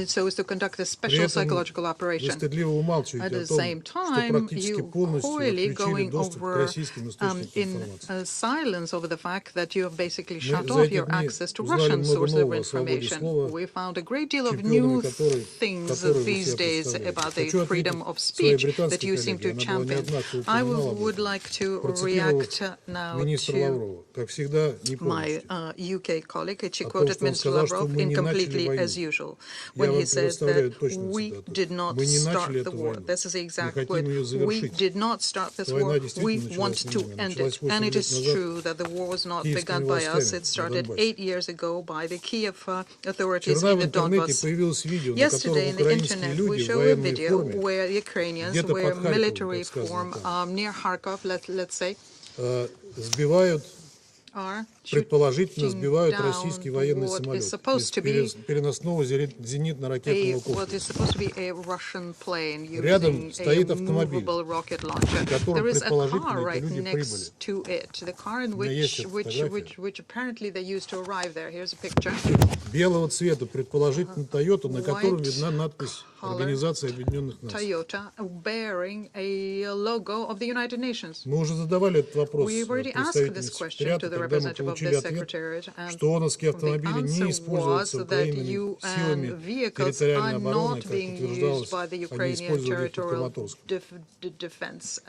so as to conduct a При special этом psychological вы operation. стыдливо умалчиваете At о the том, same что time, практически you полностью coyly отключили going доступ к over российским источникам in информации. silence over the fact that you have basically Мы shut за off эти your дни access to узнали Russian много sources of нового о свободе information. слова, We found a great deal of чемпионами new которой things вы these себя days представляете. about the Хочу freedom ответить of своей speech that британской you seem коллеге, to она была champion. неоднократно I упоминала об would этом, like to процитировать react now министра to Лаврова, как всегда, не my полностью. UK colleague. She О том, quoted что он Minister сказал, что Lavrov мы не начали incompletely as войну. usual Я when he вам said предоставляю that точную we цитату. did not Мы не начали start the эту war. войну. This is the Мы exact хотим quote. ее We завершить. did not start this Эта war. война We действительно want началась не to нами. end Началась it. 8 And it лет is назад true that the war was not киевскими begun by us. властями It на started Донбассе. 8 years ago by the Kiev authorities Вчера in в the интернете Donbass. появилось видео, на Yesterday котором in the украинские internet we люди в show a военной video форме where the Ukrainians где-то wear под Харьковом, military как сказано form там, near Kharkov, let's say, сбивают, are предположительно сбивают down российский военный what is самолет supposed из to be переносного зенитно-ракетного what is комплекса. supposed to be a Russian plane Рядом using стоит a автомобиль, movable rocket launcher. в котором There is a предположительно car эти right люди прибыли. next to it, the car in У меня есть which эта фотография. which apparently they used to arrive there. Here's a picture. Белого цвета, предположительно Toyota, на котором White видна надпись Организации Объединенных Наций. Toyota bearing a logo of the United Nations. Мы уже задавали этот вопрос We've already asked this представительнице question секретариата, to the когда мы representative of получили the ответ, Secretariat, and что ООНовские the автомобили не answer используются was that Украиной UN силами vehicles территориальной are обороны, not как being утверждалось, used by the они Ukrainian использовали их в territorial Краматорске. defense.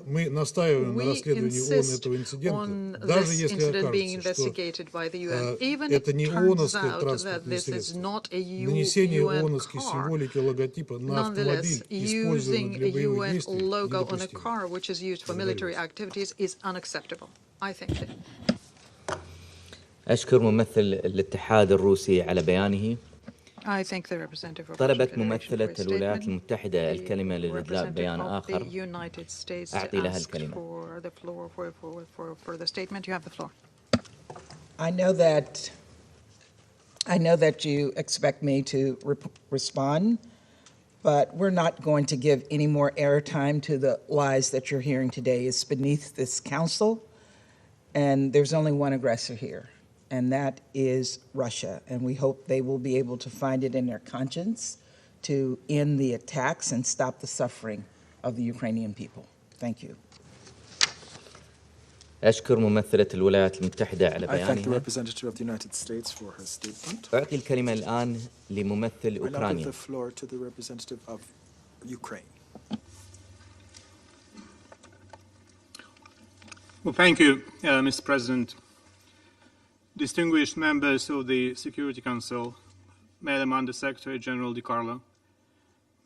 Мы настаиваем на We расследовании ООН insist этого on инцидента, даже this если incident being окажется, что investigated by the UN, even это if не it turns ООНовское out that транспортное this is средство. not a Нанесение UN ООНовской car. символики логотипа на Nonetheless, автомобиль, используемый using для a боевых UN действий, logo on a недопустимо. car which is used for military activities is unacceptable. I think that. أشكر ممثل الاتحاد الروسي على بيانه. I thank the representative of طلبت Russian Federation ممثلة for his الولايات statement. المتحدة الكلمة لإدلاء بيان Representative of the آخر. United States أعطي لها asked الكلمة. for the floor for the statement. You have the floor. I know that you expect me to respond, but we're not going to give any more airtime to the lies that you're hearing today. It's beneath this council, and there's only one aggressor here, and that is Russia. And we hope they will be able to find it in their conscience to end the attacks and stop the suffering of the Ukrainian people. Thank you. أشكر ممثلة الولايات المتحدة على I thank the بيانها. representative of the United States for her statement. أعطي الكلمة الآن لممثل I now give أوكرانيا. the floor to the representative of Ukraine. Well, thank you, Mr. President. Distinguished members of the Security Council, Madam Under-Secretary General DiCarlo,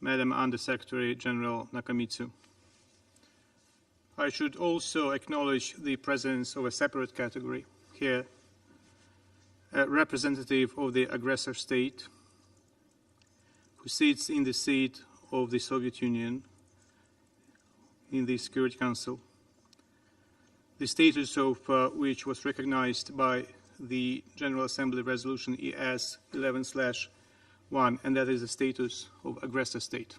Madam Under-Secretary General Nakamitsu. I should also acknowledge the presence of a separate category here, a representative of the aggressor state who sits in the seat of the Soviet Union in the Security Council, the status of which was recognized by the General Assembly Resolution ES 11/1, and that is the status of aggressor state.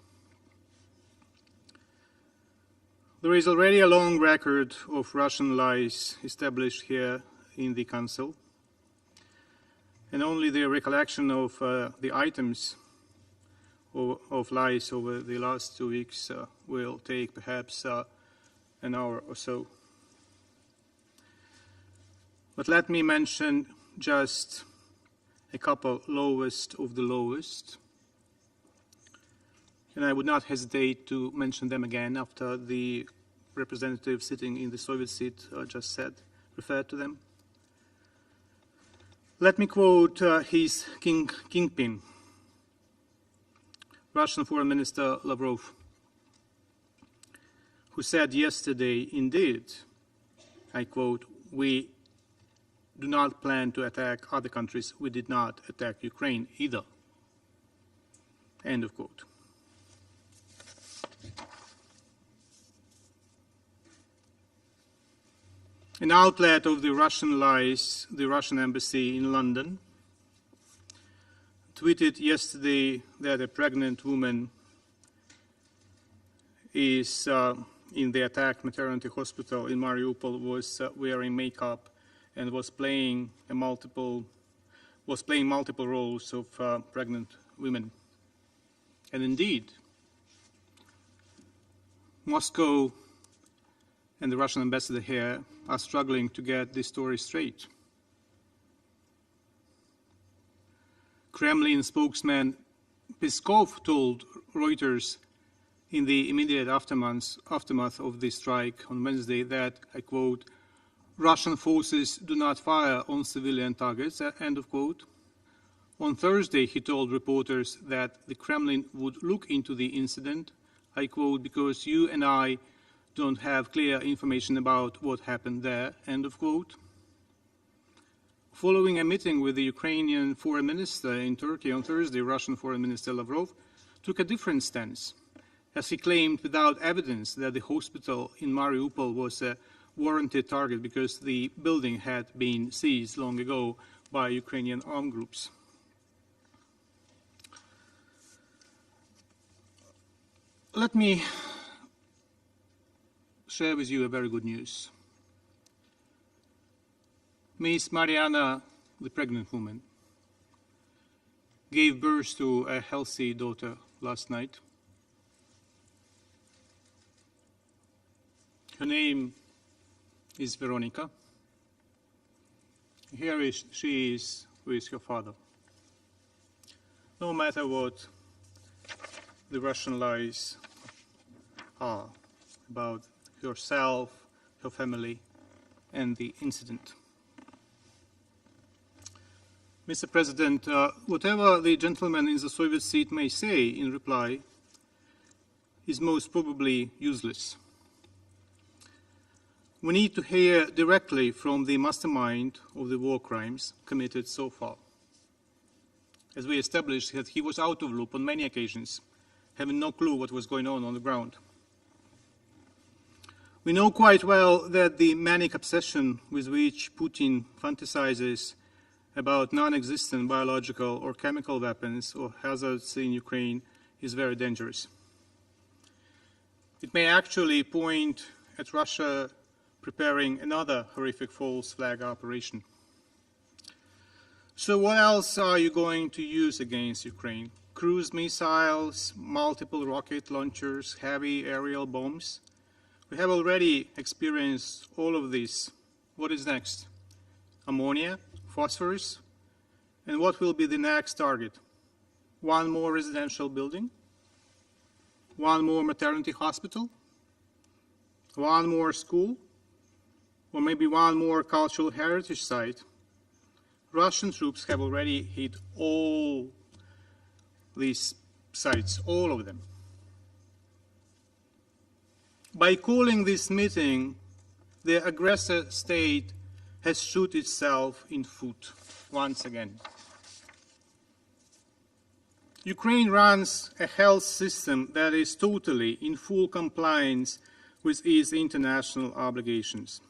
There is already a long record of Russian lies established here in the Council, and only the recollection of the items of lies over the last 2 weeks will take perhaps an hour or so. But let me mention just a couple lowest of the lowest. and I would not hesitate to mention them again after the representative sitting in the Soviet seat just referred to them. Let me quote his kingpin, Russian Foreign Minister Lavrov, who said yesterday, indeed, I quote, "We do not plan to attack other countries. We did not attack Ukraine either." End of quote. An outlet of the Russian lies, the Russian embassy in London, tweeted yesterday that a pregnant woman is in the attacked maternity hospital in Mariupol was wearing makeup and was playing multiple roles of pregnant women. And indeed, Moscow and the Russian ambassador here are struggling to get this story straight. Kremlin spokesman Peskov told Reuters in the immediate aftermath of the strike on Wednesday that, I quote, "Russian forces do not fire on civilian targets," end of quote. On Thursday, he told reporters that the Kremlin would look into the incident, I quote, "because you and I don't have clear information about what happened there," end of quote. Following a meeting with the Ukrainian foreign minister in Turkey on Thursday, Russian Foreign Minister Lavrov took a different stance, as he claimed without evidence that the hospital in Mariupol was a warranted target because the building had been seized long ago by Ukrainian armed groups. Let me share with you a very good news. Miss Mariana, the pregnant woman, gave birth to a healthy daughter last night. Her name is Veronica. Here she is with her father. No matter what the Russian lies are about herself, her family, and the incident. Mr. President, whatever the gentleman in the Soviet seat may say in reply is most probably useless. We need to hear directly from the mastermind of the war crimes committed so far. As we established that he was out of loop on many occasions, having no clue what was going on the ground. We know quite well that the manic obsession with which Putin fantasizes about non-existent biological or chemical weapons or hazards in Ukraine is very dangerous. It may actually point at Russia preparing another horrific false flag operation. So what else are you going to use against Ukraine? Cruise missiles, multiple rocket launchers, heavy aerial bombs? We have already experienced all of this. What is next? Ammonia? Phosphorus? And what will be the next target? One more residential building? One more maternity hospital? One more school? Or maybe one more cultural heritage site? Russian troops have already hit all these sites, all of them. By calling this meeting, the aggressor state has shot itself in foot once again. Ukraine runs a health system that is totally in full compliance with its international obligations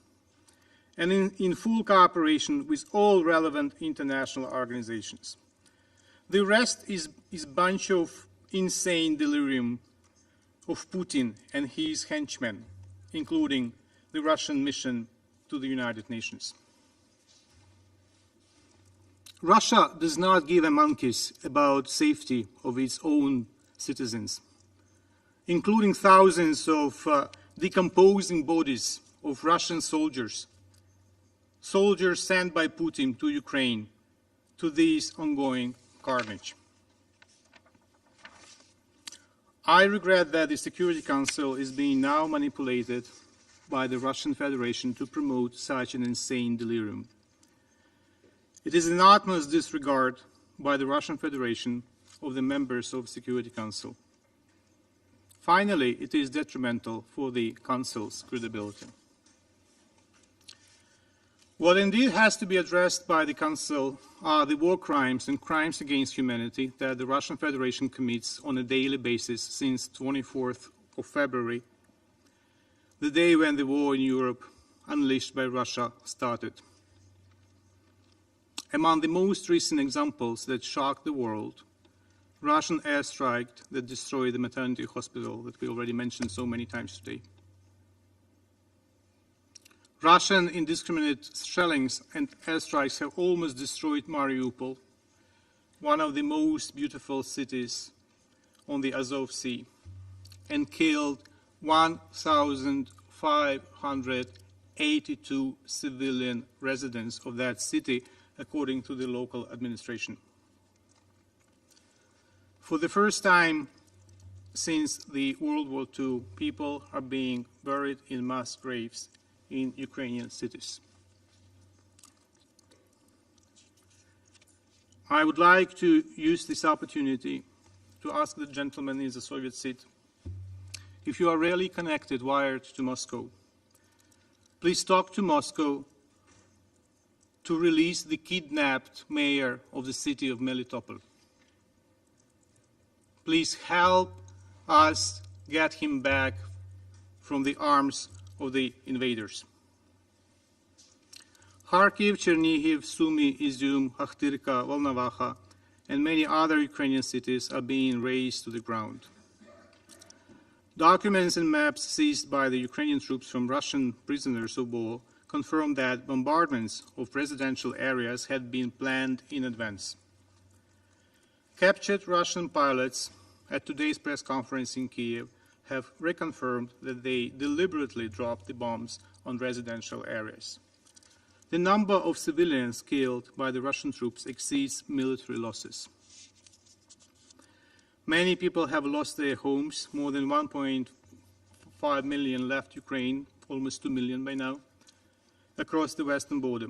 and in full cooperation with all relevant international organizations. The rest is a bunch of insane delirium of Putin and his henchmen, including the Russian mission to the United Nations. Russia does not give a monkeys about safety of its own citizens, including thousands of decomposing bodies of Russian soldiers sent by Putin to Ukraine to this ongoing carnage. I regret that the Security Council is being now manipulated by the Russian Federation to promote such an insane delirium. It is an utmost disregard by the Russian Federation of the members of the Security Council. Finally, it is detrimental for the Council's credibility. What indeed has to be addressed by the Council are the war crimes and crimes against humanity that the Russian Federation commits on a daily basis since 24th of February, the day when the war in Europe, unleashed by Russia, started. Among the most recent examples that shocked the world, Russian airstrike that destroyed the maternity hospital that we already mentioned so many times today. Russian indiscriminate shellings and airstrikes have almost destroyed Mariupol, one of the most beautiful cities on the Azov Sea, and killed 1,582 civilian residents of that city, according to the local administration. For the first time since the World War II, people are being buried in mass graves in Ukrainian cities. I would like to use this opportunity to ask the gentleman in the Soviet seat, if you are really connected, wired to Moscow, please talk to Moscow to release the kidnapped mayor of the city of Melitopol. Please help us get him back from the arms of the invaders. Kharkiv, Chernihiv, Sumy, Izium, Akhtirka, Volnovakha, and many other Ukrainian cities are being razed to the ground. Documents and maps seized by the Ukrainian troops from Russian prisoners of war confirm that bombardments of residential areas had been planned in advance. Captured Russian pilots at today's press conference in Kiev have reconfirmed that they deliberately dropped the bombs on residential areas. The number of civilians killed by the Russian troops exceeds military losses. Many people have lost their homes. More than 1.5 million left Ukraine, almost 2 million by now, across the western border.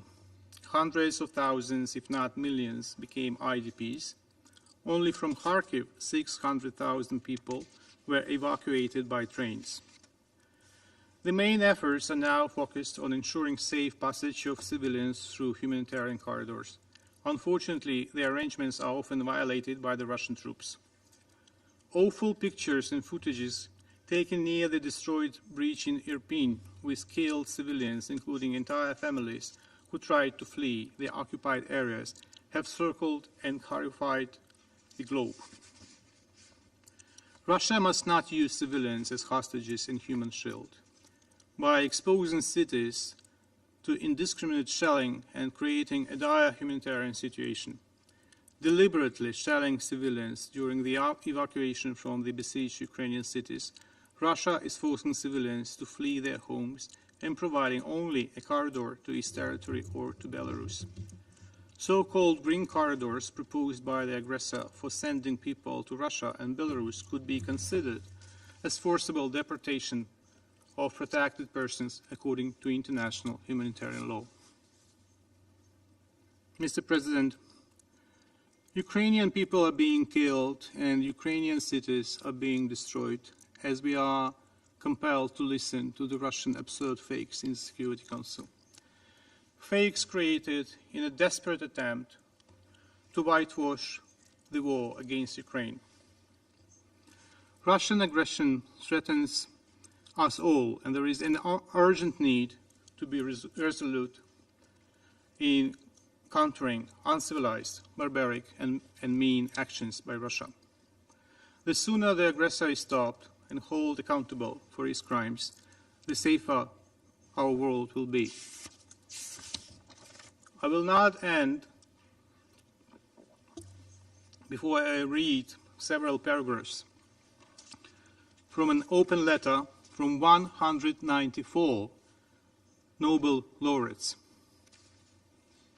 Hundreds of thousands, if not millions, became IDPs. Only from Kharkiv, 600,000 people were evacuated by trains. The main efforts are now focused on ensuring safe passage of civilians through humanitarian corridors. Unfortunately, the arrangements are often violated by the Russian troops. Awful pictures and footages taken near the destroyed breach in Irpin with killed civilians, including entire families who tried to flee the occupied areas, have circled and horrified the globe. Russia must not use civilians as hostages in human shield. By exposing cities to indiscriminate shelling and creating a dire humanitarian situation, deliberately shelling civilians during the evacuation from the besieged Ukrainian cities, Russia is forcing civilians to flee their homes and providing only a corridor to East Territory or to Belarus. So-called green corridors proposed by the aggressor for sending people to Russia and Belarus could be considered as forcible deportation of protected persons according to international humanitarian law. Mr. President, Ukrainian people are being killed and Ukrainian cities are being destroyed as we are compelled to listen to the Russian absurd fakes in the Security Council. Fakes created in a desperate attempt to whitewash the war against Ukraine. Russian aggression threatens us all, and there is an urgent need to be resolute in countering uncivilized, barbaric, and mean actions by Russia. The sooner the aggressor is stopped and held accountable for his crimes, the safer our world will be. I will not end before I read several paragraphs from an open letter from 194 Nobel laureates.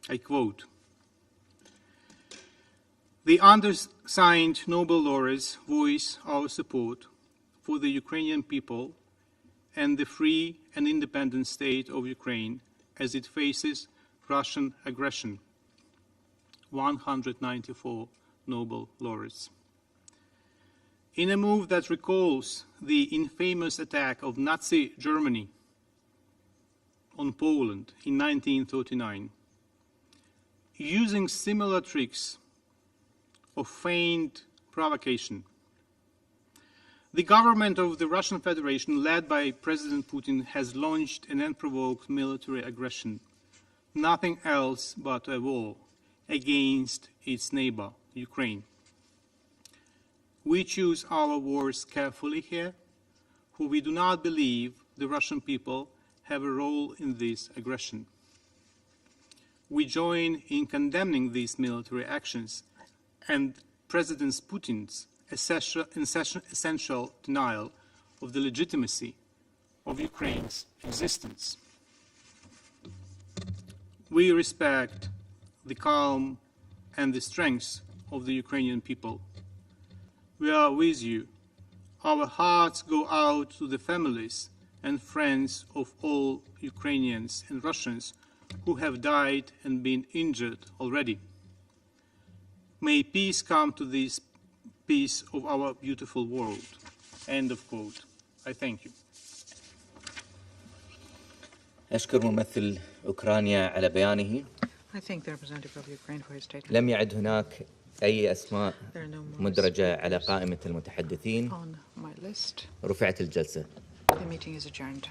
I quote, The undersigned Nobel laureates voice our support for the Ukrainian people and the free and independent state of Ukraine as it faces Russian aggression. 194 Nobel laureates. In a move that recalls the infamous attack of Nazi Germany on Poland in 1939, using similar tricks of feigned provocation, the government of the Russian Federation, led by President Putin, has launched an unprovoked military aggression, nothing else but a war against its neighbor, Ukraine. We choose our words carefully here, for we do not believe the Russian people have a role in this aggression. We join in condemning these military actions and President Putin's essential denial of the legitimacy of Ukraine's existence. We respect the calm and the strength of the Ukrainian people. We are with you. Our hearts go out to the families and friends of all Ukrainians and Russians who have died and been injured already. May peace come to this piece of our beautiful world. End of quote. I thank you. أشكر ممثل أوكرانيا على بيانه. I thank the representative of Ukraine for his statement. لم يعد هناك أي أسماء مدرجة على قائمة المتحدثين. On my list. رفعت الجلسة. The meeting is adjourned.